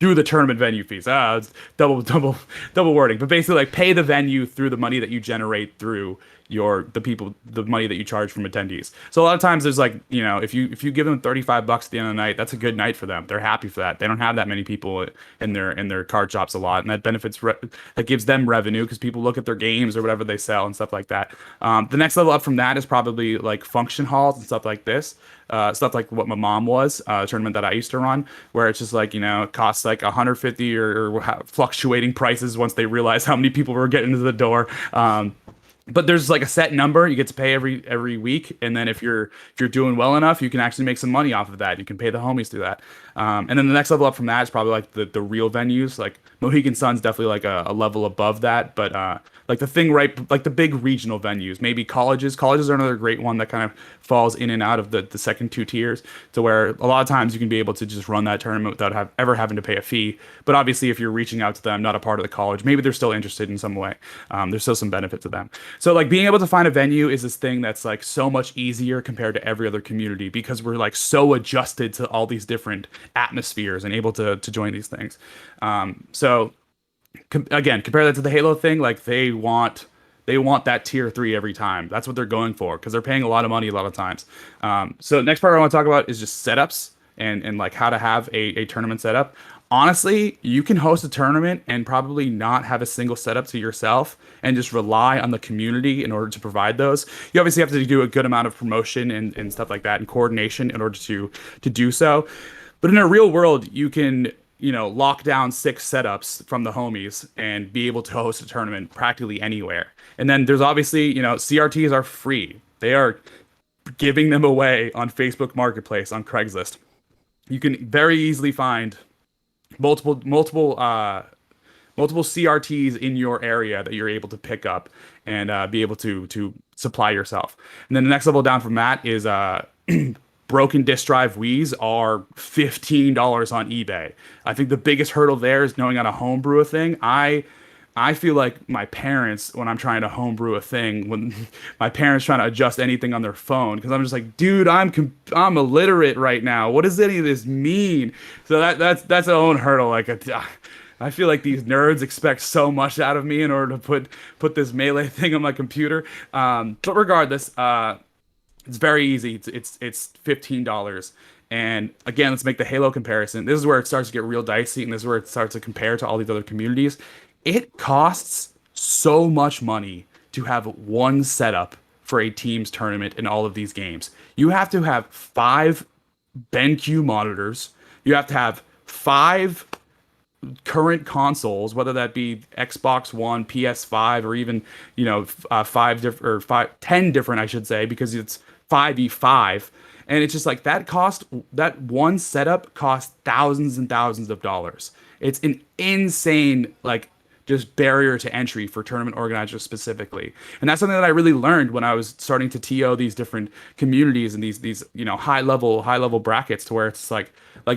the tournament venue fees. It's double wording, but basically like pay the venue through the money that you generate through the money that you charge from attendees. So a lot of times there's like, if you give them $35 at the end of the night, that's a good night for them. They're happy for that. They don't have that many people in their card shops a lot, and that that gives them revenue because people look at their games or whatever they sell and stuff like that. The next level up from that is probably like function halls and stuff like this. Stuff like what my mom was, a tournament that I used to run, where it's just like, it costs like 150 or fluctuating prices once they realize how many people were getting into the door. But there's like a set number you get to pay every week, and then if you're doing well enough, you can actually make some money off of that. You can pay the homies through that. And then the next level up from that is probably like the real venues. Like Mohegan Sun's definitely like a level above that, but like the thing right, like the big regional venues, maybe colleges. Colleges are another great one that kind of falls in and out of the second two tiers, to where a lot of times you can be able to just run that tournament without ever having to pay a fee. But obviously, if you're reaching out to them, not a part of the college, maybe they're still interested in some way. There's still some benefit to them. So like being able to find a venue is this thing that's like so much easier compared to every other community because we're like so adjusted to all these different atmospheres and able to join these things. So Again, compare that to the Halo thing. Like they want that tier three every time. That's what they're going for because they're paying a lot of money a lot of times. So next part I want to talk about is just setups and like how to have a tournament setup. Honestly, you can host a tournament and probably not have a single setup to yourself and just rely on the community in order to provide those. You obviously have to do a good amount of promotion and stuff like that and coordination in order to do so. But in a real world, you can, lock down 6 setups from the homies and be able to host a tournament practically anywhere. And then there's obviously, CRTs are free. They are giving them away on Facebook Marketplace, on Craigslist. You can very easily find multiple CRTs in your area that you're able to pick up and be able to supply yourself. And then the next level down from that is broken disk drive Wii's are $15 on eBay. I think the biggest hurdle there is knowing how to homebrew a thing. I feel like my parents, when I'm trying to homebrew a thing, when my parents trying to adjust anything on their phone, because I'm just like, dude, I'm illiterate right now. What does any of this mean? So that's a own hurdle. Like, I feel like these nerds expect so much out of me in order to put this melee thing on my computer. But regardless, it's very easy. It's $15. And again, let's make the Halo comparison. This is where it starts to get real dicey, and this is where it starts to compare to all these other communities. It costs so much money to have one setup for a team's tournament in all of these games. You have to have 5 BenQ monitors. You have to have 5 current consoles, whether that be Xbox One, PS5, or even 10 different, I should say, because it's 5v5. And it's just like that one setup costs thousands and thousands of dollars. It's an insane, like, just barrier to entry for tournament organizers specifically. And that's something that I really learned when I was starting to TO these different communities and these high level brackets, to where it's like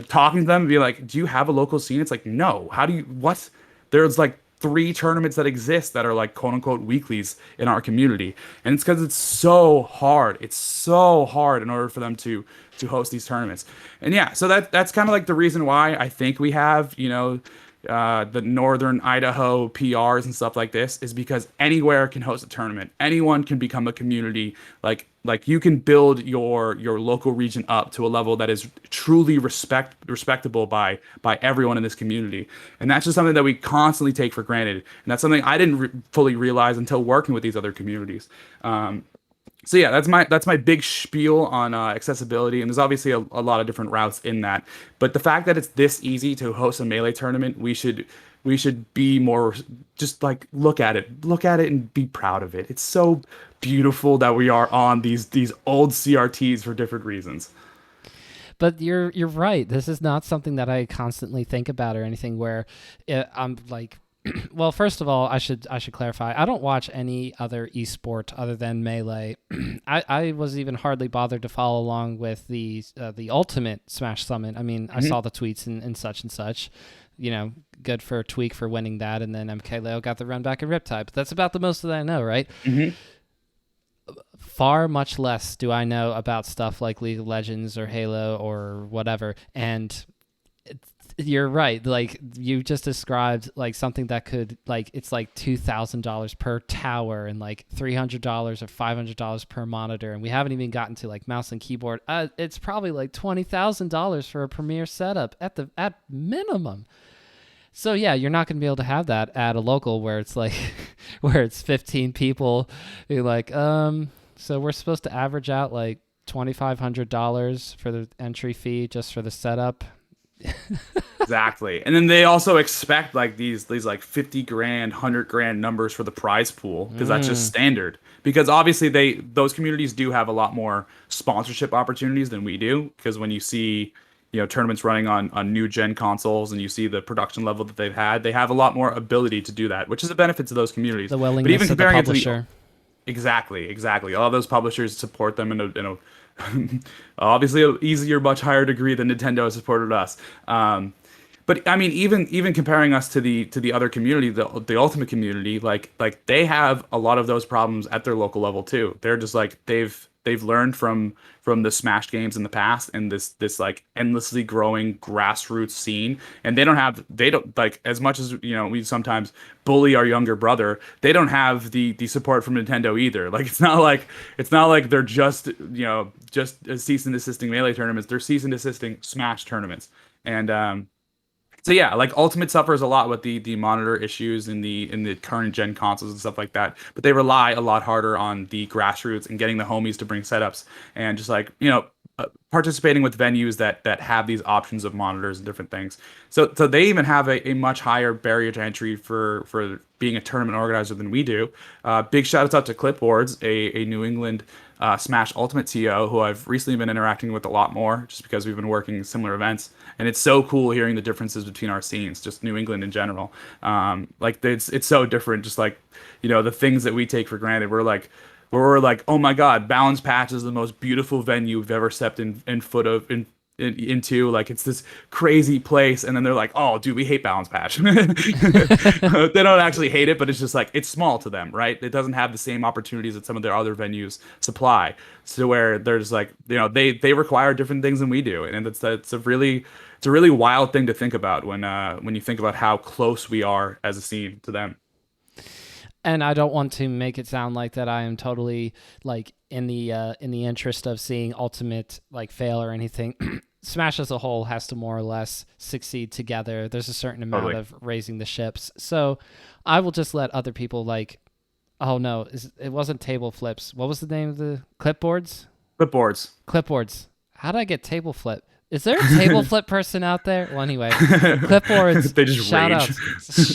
talking to them and be like, do you have a local scene? It's like, no. How do you, what? There's like 3 tournaments that exist that are like quote unquote weeklies in our community. And it's because it's so hard. It's so hard in order for them to host these tournaments. And yeah, so that's kind of like the reason why I think we have, the Northern Idaho PRs and stuff like this, is because anywhere can host a tournament. Anyone can become a community. Like you can build your local region up to a level that is truly respectable by everyone in this community. And that's just something that we constantly take for granted. And that's something I didn't fully realize until working with these other communities. So yeah, that's my big spiel on accessibility, and there's obviously a lot of different routes in that. But the fact that it's this easy to host a melee tournament, we should be more, just like look at it and be proud of it. It's so beautiful that we are on these old CRTs for different reasons. But you're right. This is not something that I constantly think about or anything where I'm like, well, first of all, I should clarify. I don't watch any other esport other than Melee. I was even hardly bothered to follow along with the Ultimate Smash Summit. I mean, I saw the tweets and such and such. Good for Tweak for winning that, and then MKLeo got the run back in Riptide. But that's about the most that I know, right? Mm-hmm. Far much less do I know about stuff like League of Legends or Halo or whatever. And you're right. Like you just described, like something that could, like, it's like $2,000 per tower and like $300 or $500 per monitor. And we haven't even gotten to like mouse and keyboard. It's probably like $20,000 for a premier setup at minimum. So yeah, you're not going to be able to have that at a local where it's like, where it's 15 people. You're like, so we're supposed to average out like $2,500 for the entry fee just for the setup. Exactly. And then they also expect like these like 50 grand, 100 grand numbers for the prize pool, because that's just standard. Because obviously those communities do have a lot more sponsorship opportunities than we do, because when you see, tournaments running on new gen consoles and you see the production level that they have a lot more ability to do that, which is a benefit to those communities. The willingness of the publisher. Exactly. All of those publishers support them in a obviously an easier, much higher degree than Nintendo has supported us. But I mean, even comparing us to the other community, the Ultimate community, like they have a lot of those problems at their local level too. They're just like they've they've learned from the Smash games in the past and this like endlessly growing grassroots scene. And they don't like, as much as we sometimes bully our younger brother, they don't have the support from Nintendo either. Like it's not like they're just cease and desisting Melee tournaments. They're cease and desisting Smash tournaments. And so yeah, like Ultimate suffers a lot with the monitor issues in the current gen consoles and stuff like that. But they rely a lot harder on the grassroots and getting the homies to bring setups and just like participating with venues that have these options of monitors and different things. So they even have a much higher barrier to entry for being a tournament organizer than we do. Big shout outs out to Clipboards, a New England Smash Ultimate TO who I've recently been interacting with a lot more just because we've been working similar events. And it's so cool hearing the differences between our scenes, just New England in general. Like it's so different, just like, the things that we take for granted. We're like, oh my God, Balance Patch is the most beautiful venue we've ever stepped in foot of into. Like it's this crazy place, and then they're like, oh dude, we hate Balance Patch. They don't actually hate it, but it's just like it's small to them, right? It doesn't have the same opportunities that some of their other venues supply. So where there's like, they require different things than we do, and it's a really wild thing to think about when you think about how close we are as a scene to them. And I don't want to make it sound like that I am totally like in the interest of seeing Ultimate like fail or anything. Smash as a whole has to more or less succeed together. There's a certain amount of raising the ships. So I will just let other people like, oh no, it wasn't table flips. What was the name of the clipboards? Clipboards. How did I get table flip? Is there a table flip person out there? Well, anyway, Clipboards. They just shout rage.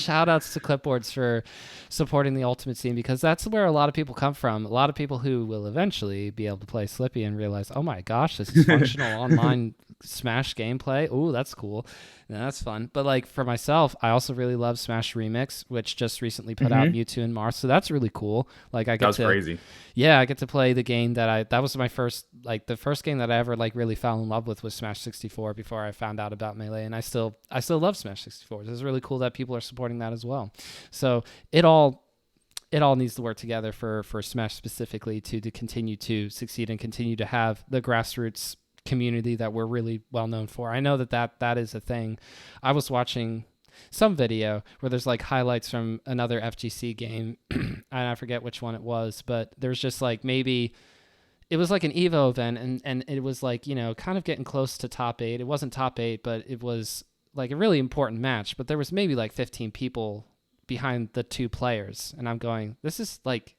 Shout outs to Clipboards for supporting the Ultimate scene, because that's where a lot of people come from. A lot of people who will eventually be able to play Slippy and realize, oh my gosh, this is functional online Smash gameplay. Ooh, that's cool. Yeah, that's fun. But like for myself, I also really love Smash Remix, which just recently put out Mewtwo and Mars. So that's really cool. Like I get crazy. Yeah, I get to play the game that was my first, like the first game that I ever like really fell in love with was Smash 64 before I found out about Melee, and I still love Smash 64. It's really cool that people are supporting that as well. So it all needs to work together for Smash specifically to continue to succeed and continue to have the grassroots community that we're really well known for. I know that is a thing. I was watching some video where there's like highlights from another FGC game and I forget which one it was, but there's just like maybe it was like an Evo event and it was like, kind of getting close to top 8. It wasn't top 8, but it was like a really important match, but there was maybe like 15 people behind the two players, and I'm going, this is like,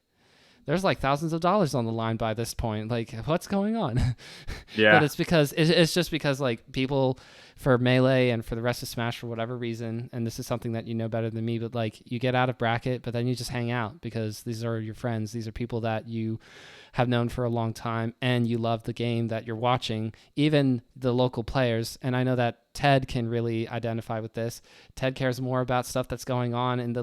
there's like thousands of dollars on the line by this point. Like, what's going on? Yeah. But it's just because like people for Melee and for the rest of Smash, for whatever reason, and this is something that you know better than me, but like you get out of bracket, but then you just hang out because these are your friends. These are people that you have known for a long time and you love the game that you're watching, even the local players. And I know that Ted can really identify with this. Ted cares more about stuff that's going on in the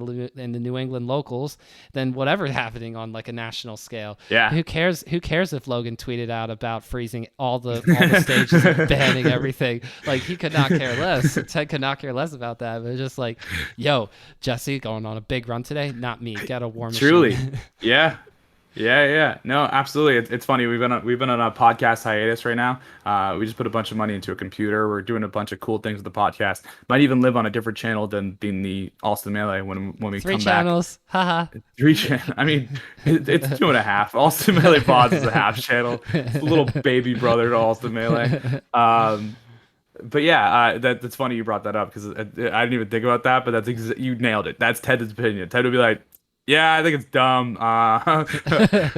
New England locals than whatever's happening on like a national scale. Yeah. Who cares if Logan tweeted out about freezing all the stages and banning everything? Like he could not care less. Ted could not care less about that. But it's just like, yo, Jesse going on a big run today. Not me. Get a war machine. Truly. Yeah. Yeah. No, absolutely. It's funny. We've been on a podcast hiatus right now. We just put a bunch of money into a computer. We're doing a bunch of cool things with the podcast. Might even live on a different channel than the All-Star Melee when we come back. 3 channels. Haha. 3 channels. I mean, it's 2.5. All-Star Melee Pods is a half channel. It's a little baby brother to All-Star Melee. But yeah, that's funny you brought that up because I didn't even think about that. But you nailed it. That's Ted's opinion. Ted would be like, yeah, I think it's dumb.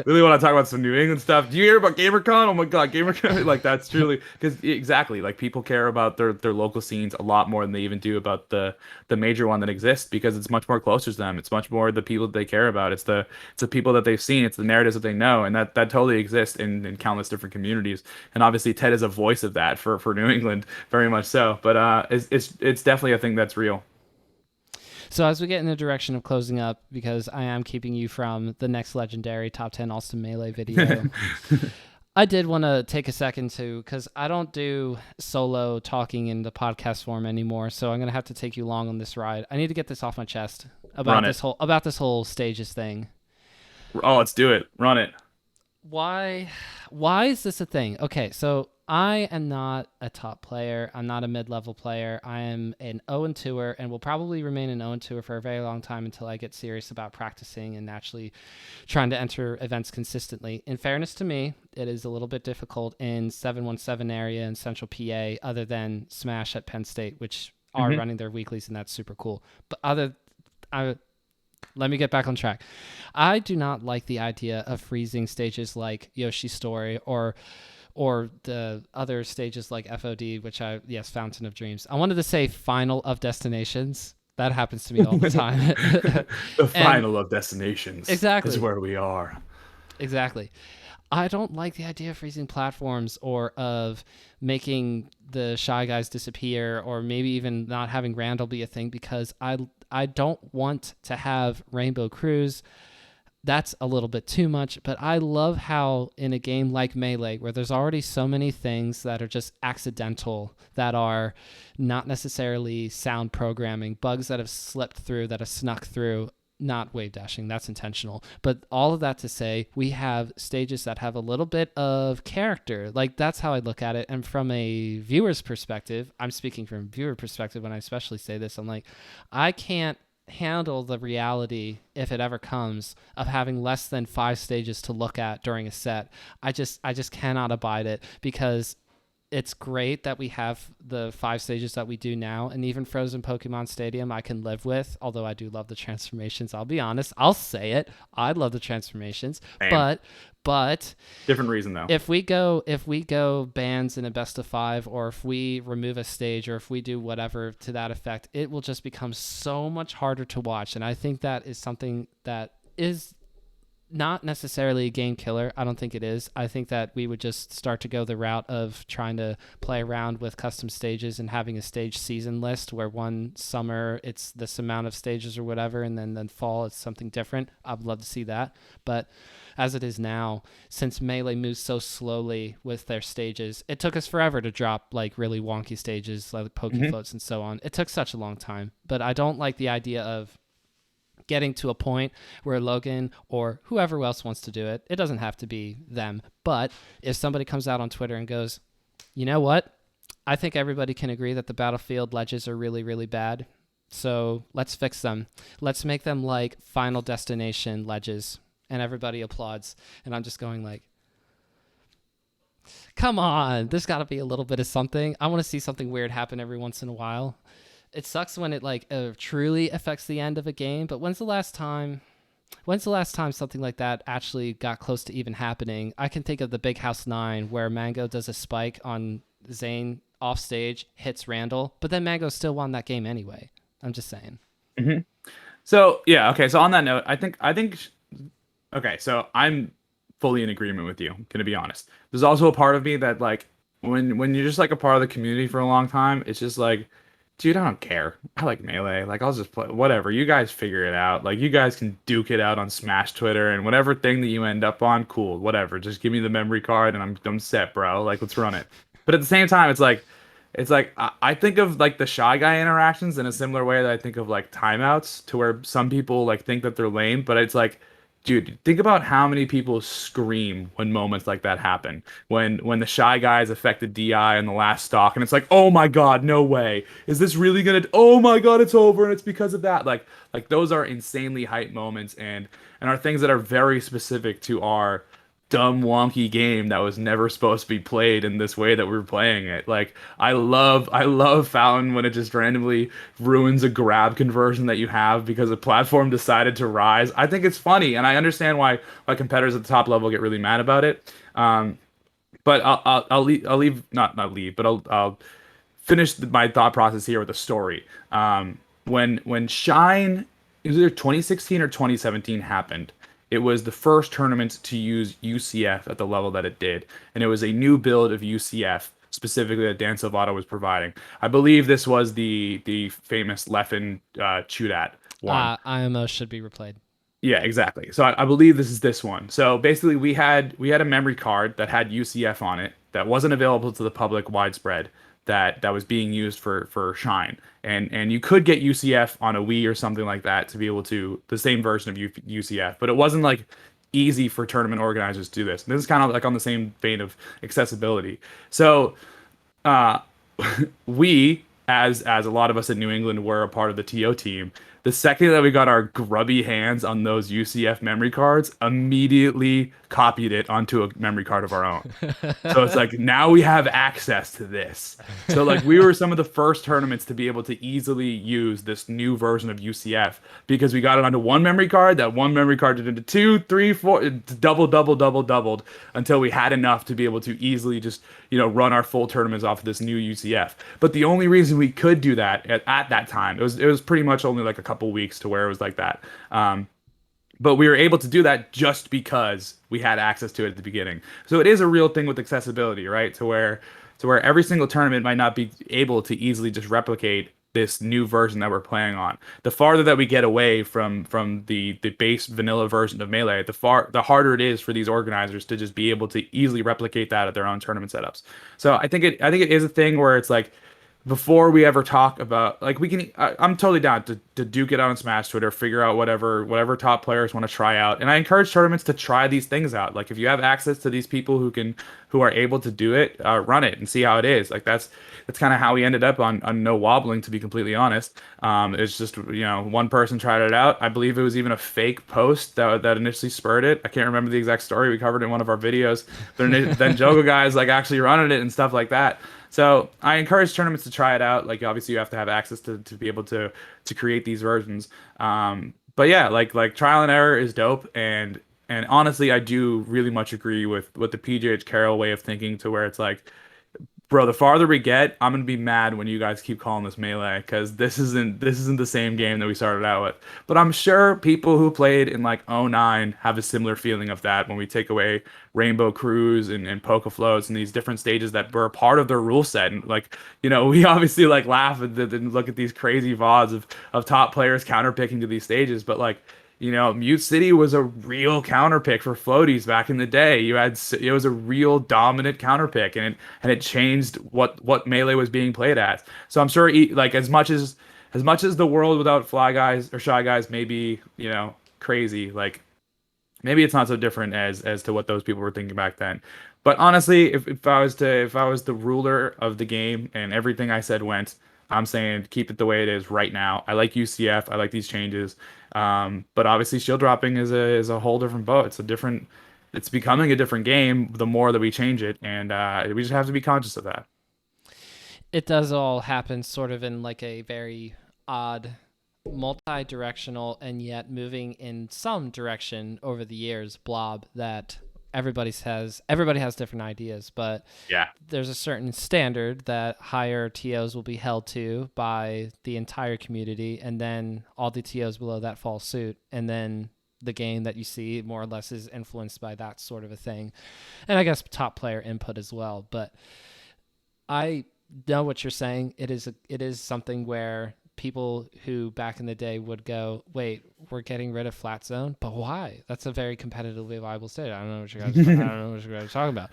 Really want to talk about some New England stuff. Do you hear about GamerCon? Oh my God, GamerCon! Like that's truly because exactly like people care about their local scenes a lot more than they even do about the major one that exists because it's much more closer to them. It's much more the people that they care about. It's the people that they've seen. It's the narratives that they know, and that totally exists in countless different communities. And obviously Ted is a voice of that for New England, very much so. But it's definitely a thing that's real. So as we get in the direction of closing up, because I am keeping you from the next legendary top 10 All-Star Melee video, I did want to take a second to, because I don't do solo talking in the podcast form anymore, so I'm going to have to take you along on this ride. I need to get this off my chest about this whole stages thing. Oh, let's do it. Run it. Why Why is this a thing? Okay, so I am not a top player. I'm not a mid-level player. I am an 0 and 2er and will probably remain an 0 and 2er for a very long time until I get serious about practicing and actually trying to enter events consistently. In fairness to me, it is a little bit difficult in 717 area and Central PA other than Smash at Penn State, which are Hmm. running their weeklies and that's super cool. But I let me get back on track. I do not like the idea of freezing stages like Yoshi's Story or the other stages like FOD, which yes, Fountain of Dreams. I wanted to say Final of Destinations. That happens to me all the time. The And final of destinations is exactly, where we are. exactly. I don't like the idea of freezing platforms or of making the Shy Guys disappear or maybe even not having Randall be a thing because I don't want to have Rainbow Cruise. That's a little bit too much, but I love how in a game like Melee, where there's already so many things that are just accidental, that are not necessarily sound programming, bugs that have slipped through, that have snuck through, not wave dashing, that's intentional. But all of that to say, we have stages that have a little bit of character. Like that's how I look at it. And from a viewer's perspective, I'm speaking from viewer perspective when I especially say this, I'm like, I can't handle the reality if it ever comes of having less than 5 stages to look at during a set. I just cannot abide it because it's great that we have the 5 stages that we do now, and even Frozen Pokemon Stadium I can live with, although I do love the transformations. I'll be honest, I'll say it, I love the transformations. Same. But Different reason though. if we go bands in a best of 5, or if we remove a stage, or if we do whatever to that effect, it will just become so much harder to watch. And I think that is something that is not necessarily a game killer. I don't think it is. I think that we would just start to go the route of trying to play around with custom stages and having a stage season list where one summer it's this amount of stages or whatever, and then fall it's something different. I'd love to see that. But as it is now, since Melee moves so slowly with their stages, it took us forever to drop like really wonky stages like Poke Hmm. Floats and so on. It took such a long time. But I don't like the idea of getting to a point where Logan or whoever else wants to do it, it doesn't have to be them, but if somebody comes out on Twitter and goes, you know what? I think everybody can agree that the Battlefield ledges are really, really bad. So let's fix them. Let's make them like Final Destination ledges. And everybody applauds. And I'm just going like, come on, there's got to be a little bit of something. I want to see something weird happen every once in a while. It sucks when it like truly affects the end of a game, but when's the last time something like that actually got close to even happening? I can think of the Big House 9 where Mango does a spike on Zane off stage, hits Randall, but then Mango still won that game anyway. I'm just saying. Hmm. So yeah, okay. So on that note, I think okay. So I'm fully in agreement with you. Gonna be honest. There's also a part of me that like when you're just like a part of the community for a long time, it's just like, dude, I don't care. I like Melee. Like I'll just play whatever. You guys figure it out. Like you guys can duke it out on Smash Twitter and whatever thing that you end up on, cool, whatever. Just give me the memory card and I'm set, bro. Like let's run it. But at the same time, it's like I think of like the Shy Guy interactions in a similar way that I think of like timeouts, to where some people like think that they're lame, but it's like, dude, think about how many people scream when moments like that happen. When the Shy Guys affected DI in the last stock, and it's like, oh my God, no way. Is this really gonna? Oh my God, it's over, and it's because of that. Like those are insanely hype moments, and are things that are very specific to our dumb wonky game that was never supposed to be played in this way that we're playing it. Like I love Fountain when it just randomly ruins a grab conversion that you have because a platform decided to rise. I think it's funny, and I understand why competitors at the top level get really mad about it. But I'll leave, not leave, but I'll finish my thought process here with a story. When Shine, it was either 2016 or 2017 happened. It was the first tournament to use UCF at the level that it did, and it was a new build of UCF specifically that Dan Silvato was providing. I believe this was the famous Leffen Chudat one. IMO should be replayed. Yeah, exactly. So I believe this is this one. So basically, we had a memory card that had UCF on it that wasn't available to the public widespread, that was being used for Shine, and you could get UCF on a Wii or something like that to be able to the same version of UCF, but it wasn't like easy for tournament organizers to do this. And this is kind of like on the same vein of accessibility. So uh, we, as a lot of us in New England were a part of the TO team, the second that we got our grubby hands on those UCF memory cards, immediately copied it onto a memory card of our own. So it's like now we have access to this. So like we were some of the first tournaments to be able to easily use this new version of UCF because we got it onto one memory card. That one memory card did into two, three, four, doubled until we had enough to be able to easily just, run our full tournaments off of this new UCF. But the only reason we could do that at that time, it was pretty much only like a couple weeks to where it was like that. But we were able to do that just because we had access to it at the beginning. So it is a real thing with accessibility, right? To where every single tournament might not be able to easily just replicate this new version that we're playing on. The farther that we get away from the base vanilla version of Melee, the harder it is for these organizers to just be able to easily replicate that at their own tournament setups. So I think it is a thing where it's like before we ever talk about like I'm totally down to duke it out on Smash Twitter, figure out whatever top players want to try out, and I encourage tournaments to try these things out. Like if you have access to these people who are able to do it, run it and see how it is. Like that's kind of how we ended up on no wobbling, to be completely honest. It's just one person tried it out. I believe it was even a fake post that initially spurred it. I can't remember the exact story. We covered it in one of our videos. But then Jogo guys like actually running it and stuff like that. So I encourage tournaments to try it out. Like obviously you have to have access to be able to create these versions. But yeah, like trial and error is dope. And honestly, I do really much agree with the PJH Carroll way of thinking to where it's like, bro, the farther we get, I'm gonna be mad when you guys keep calling this Melee because this isn't the same game that we started out with. But I'm sure people who played in like '09 have a similar feeling of that when we take away Rainbow Cruise and Poke Floats and these different stages that were a part of their rule set. And like, we obviously like laugh and look at these crazy VODs of top players counterpicking to these stages, but like Mute City was a real counterpick for floaties back in the day. It was a real dominant counterpick, and it changed what Melee was being played as. So I'm sure like as much as the world without Fly Guys or Shy Guys may be crazy, like maybe it's not so different as to what those people were thinking back then. But honestly, if I was the ruler of the game and everything I said went, I'm saying keep it the way it is right now. I like UCF. I like these changes. But obviously shield dropping is a whole different boat. It's becoming a different game the more that we change it, and we just have to be conscious of that. It does all happen sort of in like a very odd multi-directional and yet moving in some direction over the years blob that everybody has different ideas, but Yeah. there's a certain standard that higher TOs will be held to by the entire community, and then all the TOs below that fall suit, and then the game that you see more or less is influenced by that sort of a thing, and I guess top player input as well. But I know what you're saying. It is something where people who back in the day would go, wait, we're getting rid of flat zone, but why? That's a very competitively viable state. I don't know what you guys are talking about.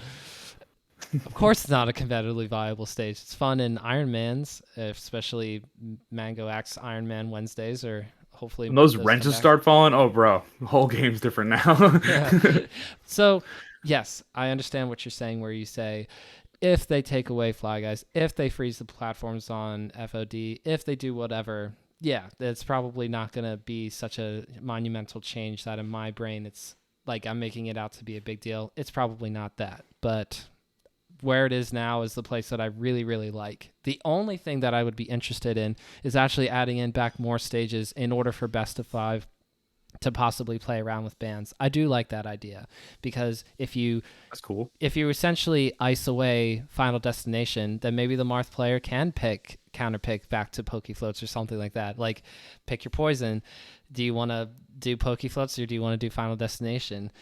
Of course, it's not a competitively viable stage. It's fun in Ironmans, especially Mango X Ironman Wednesdays, or hopefully When those wrenches start falling, oh bro, the whole game's different now. Yeah. So yes, I understand what you're saying, where you say, if they take away Fly Guys, if they freeze the platforms on FOD, if they do whatever, yeah, it's probably not going to be such a monumental change that in my brain it's like I'm making it out to be a big deal. It's probably not that. But where it is now is the place that I really, really like. The only thing that I would be interested in is actually adding in back more stages in order for best of 5 to possibly play around with bands. I do like that idea, because That's cool. if you essentially ice away Final Destination, then maybe the Marth player can counterpick back to Pokefloats or something like that. Like, pick your poison. Do you want to do Pokefloats or do you want to do Final Destination?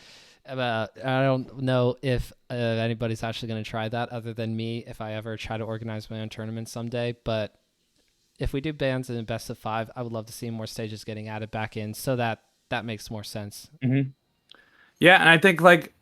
I don't know if anybody's actually going to try that other than me if I ever try to organize my own tournament someday. But if we do bands in a best of 5, I would love to see more stages getting added back in, so that makes more sense. Hmm. Yeah, and I think like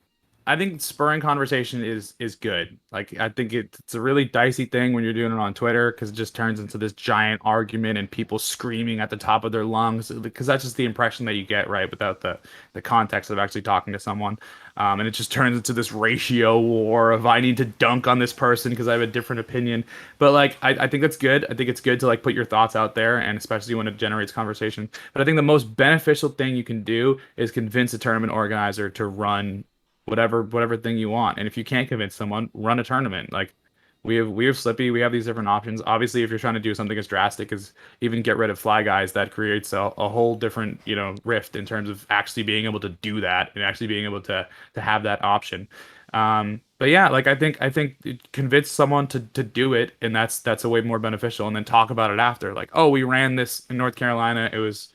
I think spurring conversation is good. Like I think it's a really dicey thing when you're doing it on Twitter because it just turns into this giant argument and people screaming at the top of their lungs because that's just the impression that you get, right? Without the context of actually talking to someone. And it just turns into this ratio war of I need to dunk on this person because I have a different opinion. But like I think that's good. I think it's good to like put your thoughts out there and especially when it generates conversation. But I think the most beneficial thing you can do is convince a tournament organizer to run whatever thing you want. And if you can't convince someone, run a tournament. Like we have Slippy, we have these different options. Obviously, if you're trying to do something as drastic as even get rid of fly guys, that creates a whole different, rift in terms of actually being able to do that and actually being able to have that option. But yeah, like I think convince someone to do it, and that's a way more beneficial. And then talk about it after, like, oh, we ran this in North Carolina. It was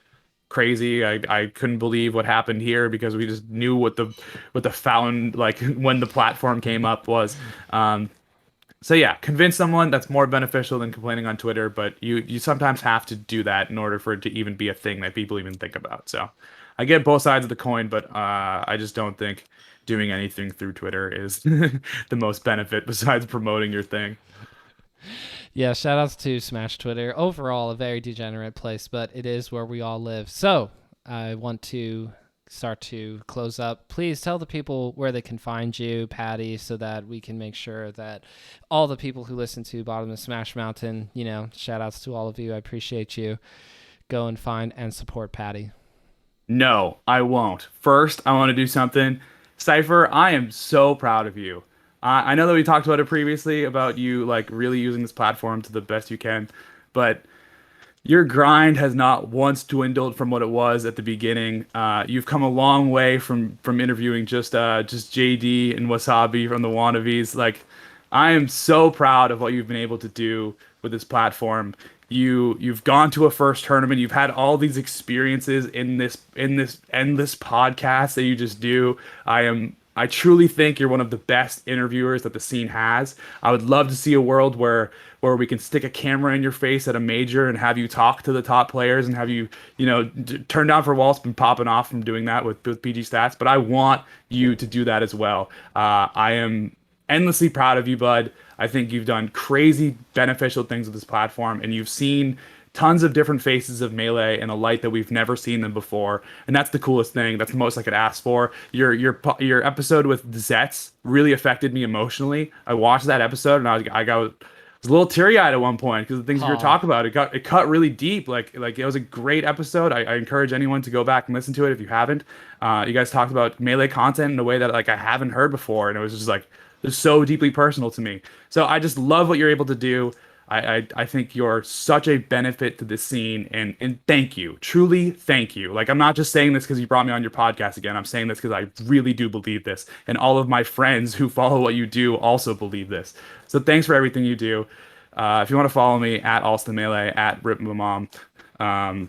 crazy. I couldn't believe what happened here because we just knew what the fountain like when the platform came up was. So yeah, convince someone that's more beneficial than complaining on Twitter, but you sometimes have to do that in order for it to even be a thing that people even think about. So I get both sides of the coin, but I just don't think doing anything through Twitter is the most benefit besides promoting your thing. Yeah, shout outs to Smash Twitter. Overall, a very degenerate place, but it is where we all live. So I want to start to close up. Please tell the people where they can find you, Patti, so that we can make sure that all the people who listen to Bottom of Smash Mountain, shout outs to all of you. I appreciate you. Go and find and support Patti. No, I won't. First, I want to do something. Cypher, I am so proud of you. I know that we talked about it previously about you like really using this platform to the best you can, but your grind has not once dwindled from what it was at the beginning. You've come a long way from interviewing just JD and Wasabi from the Wannabes. Like, I am so proud of what you've been able to do with this platform. You've gone to a first tournament. You've had all these experiences in this endless podcast that you just do. I truly think you're one of the best interviewers that the scene has. I would love to see a world where we can stick a camera in your face at a major and have you talk to the top players and have you, turn down for Walt's been popping off from doing that with PG Stats, but I want you to do that as well. I am endlessly proud of you, bud. I think you've done crazy beneficial things with this platform, and you've seen tons of different faces of Melee in a light that we've never seen them before, and that's the coolest thing. That's the most I could ask for. Your episode with Zets really affected me emotionally. I watched that episode and I was a little teary eyed at one point because the things we were talking about it cut really deep. Like it was a great episode. I encourage anyone to go back and listen to it if you haven't. You guys talked about Melee content in a way that like I haven't heard before, and it was just like it's so deeply personal to me. So I just love what you're able to do. I think you're such a benefit to this scene, and thank you, truly thank you. Like I'm not just saying this because you brought me on your podcast again. I'm saying this because I really do believe this, and all of my friends who follow what you do also believe this. So thanks for everything you do. If you want to follow me at Alston Melee at Rip My Mom, I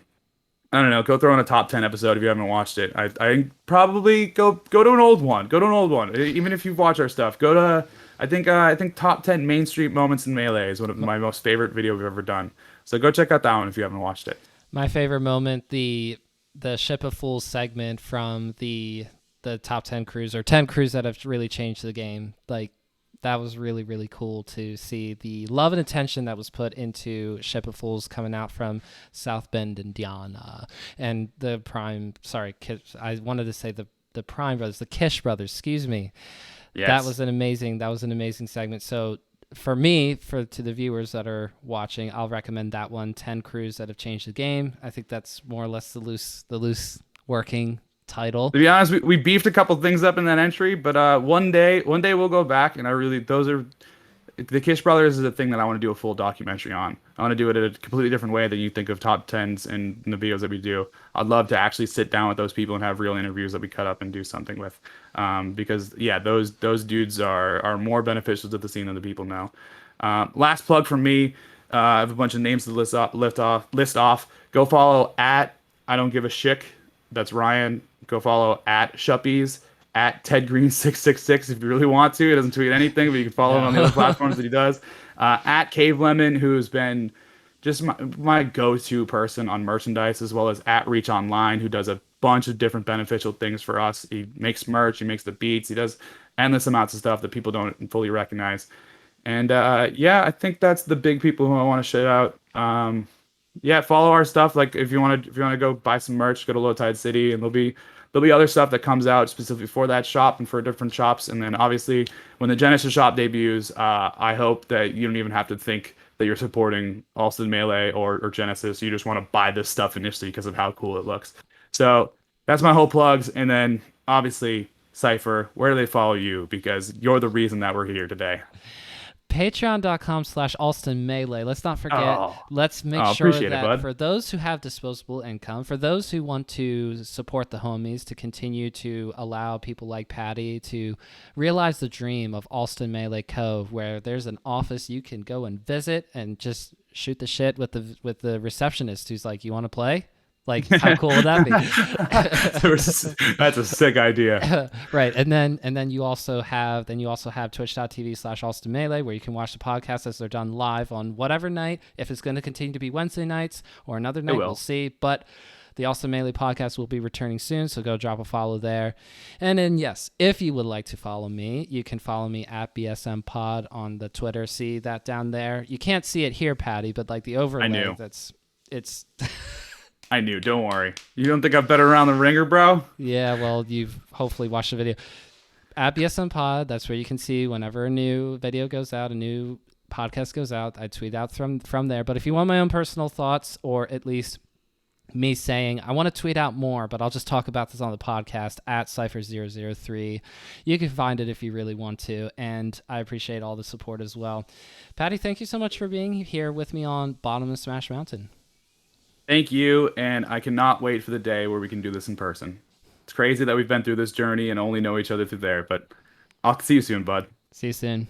don't know. Go throw in a top 10 episode if you haven't watched it. I probably go to an old one. Go to an old one. Even if you've watched our stuff, go to I think top 10 Main Street moments in Melee is one of my most favorite video we've ever done. So go check out that one if you haven't watched it. My favorite moment, the Ship of Fools segment from the top 10 crews or 10 crews that have really changed the game. Like that was really, really cool to see the love and attention that was put into Ship of Fools coming out from South Bend, Indiana. And the Prime, I wanted to say the Prime brothers, the Kish brothers, excuse me. Yes. That was an amazing segment. So for me, to the viewers that are watching, I'll recommend that one, 10 crews that have changed the game. I think that's more or less the loose working title. To be honest, we beefed a couple things up in that entry, but one day we'll go back, and those are the Kish Brothers is a thing that I want to do a full documentary on. I want to do it in a completely different way than you think of top tens and the videos that we do. I'd love to actually sit down with those people and have real interviews that we cut up and do something with, because yeah, those dudes are more beneficial to the scene than the people know. Last plug from me. I have a bunch of names to list off. Go follow at I don't give a shick. That's Ryan. Go follow at Shuppies, at Ted Green 666 if you really want to. He doesn't tweet anything, but you can follow him on the other platforms that he does. At Cave Lemon, who's been just my go-to person on merchandise, as well as at Reach Online, who does a bunch of different beneficial things for us. He makes merch, he makes the beats, he does endless amounts of stuff that people don't fully recognize. And yeah, I think that's the big people who I want to shout out. Yeah, follow our stuff. Like if you want to go buy some merch, go to Low Tide City, and there'll be other stuff that comes out specifically for that shop and for different shops. And then obviously when the Genesis shop debuts, I hope that you don't even have to think that you're supporting Alston Melee or Genesis. You just want to buy this stuff initially because of how cool it looks. So that's my whole plugs. And then obviously Cypher, where do they follow you? Because you're the reason that we're here today. Patreon.com/AlstonMelee. Let's not forget, Oh, let's make oh, sure appreciate it, that bud. for those who have disposable income, for those who want to support the homies to continue to allow people like Patti to realize the dream of Alston Melee Cove, where there's an office you can go and visit and just shoot the shit with the receptionist who's like, you want to play? Like, how cool would that be? That's a sick idea. Right, and then you also have twitch.tv/Alston Melee, where you can watch the podcast as they're done live on whatever night. If it's going to continue to be Wednesday nights or another It night, we'll will. see. But the Alston Melee podcast will be returning soon, so go drop a follow there. And then yes, if you would like to follow me, you can follow me at BSM Pod on the Twitter. See that down there. You can't see it here, Patty, but like the I overlay, knew. it's I knew. Don't worry. You don't think I've been around the ringer, bro? yeah. Well, you've hopefully watched the video. At BSM Pod, that's where you can see whenever a new video goes out, a new podcast goes out. I tweet out from there. But if you want my own personal thoughts, or at least me saying I want to tweet out more, but I'll just talk about this on the podcast at Cypher003. You can find it if you really want to, and I appreciate all the support as well. Patty, thank you so much for being here with me on Bottom of Smash Mountain. Thank you, and I cannot wait for the day where we can do this in person. It's crazy that we've been through this journey and only know each other through there, but I'll see you soon, bud. See you soon.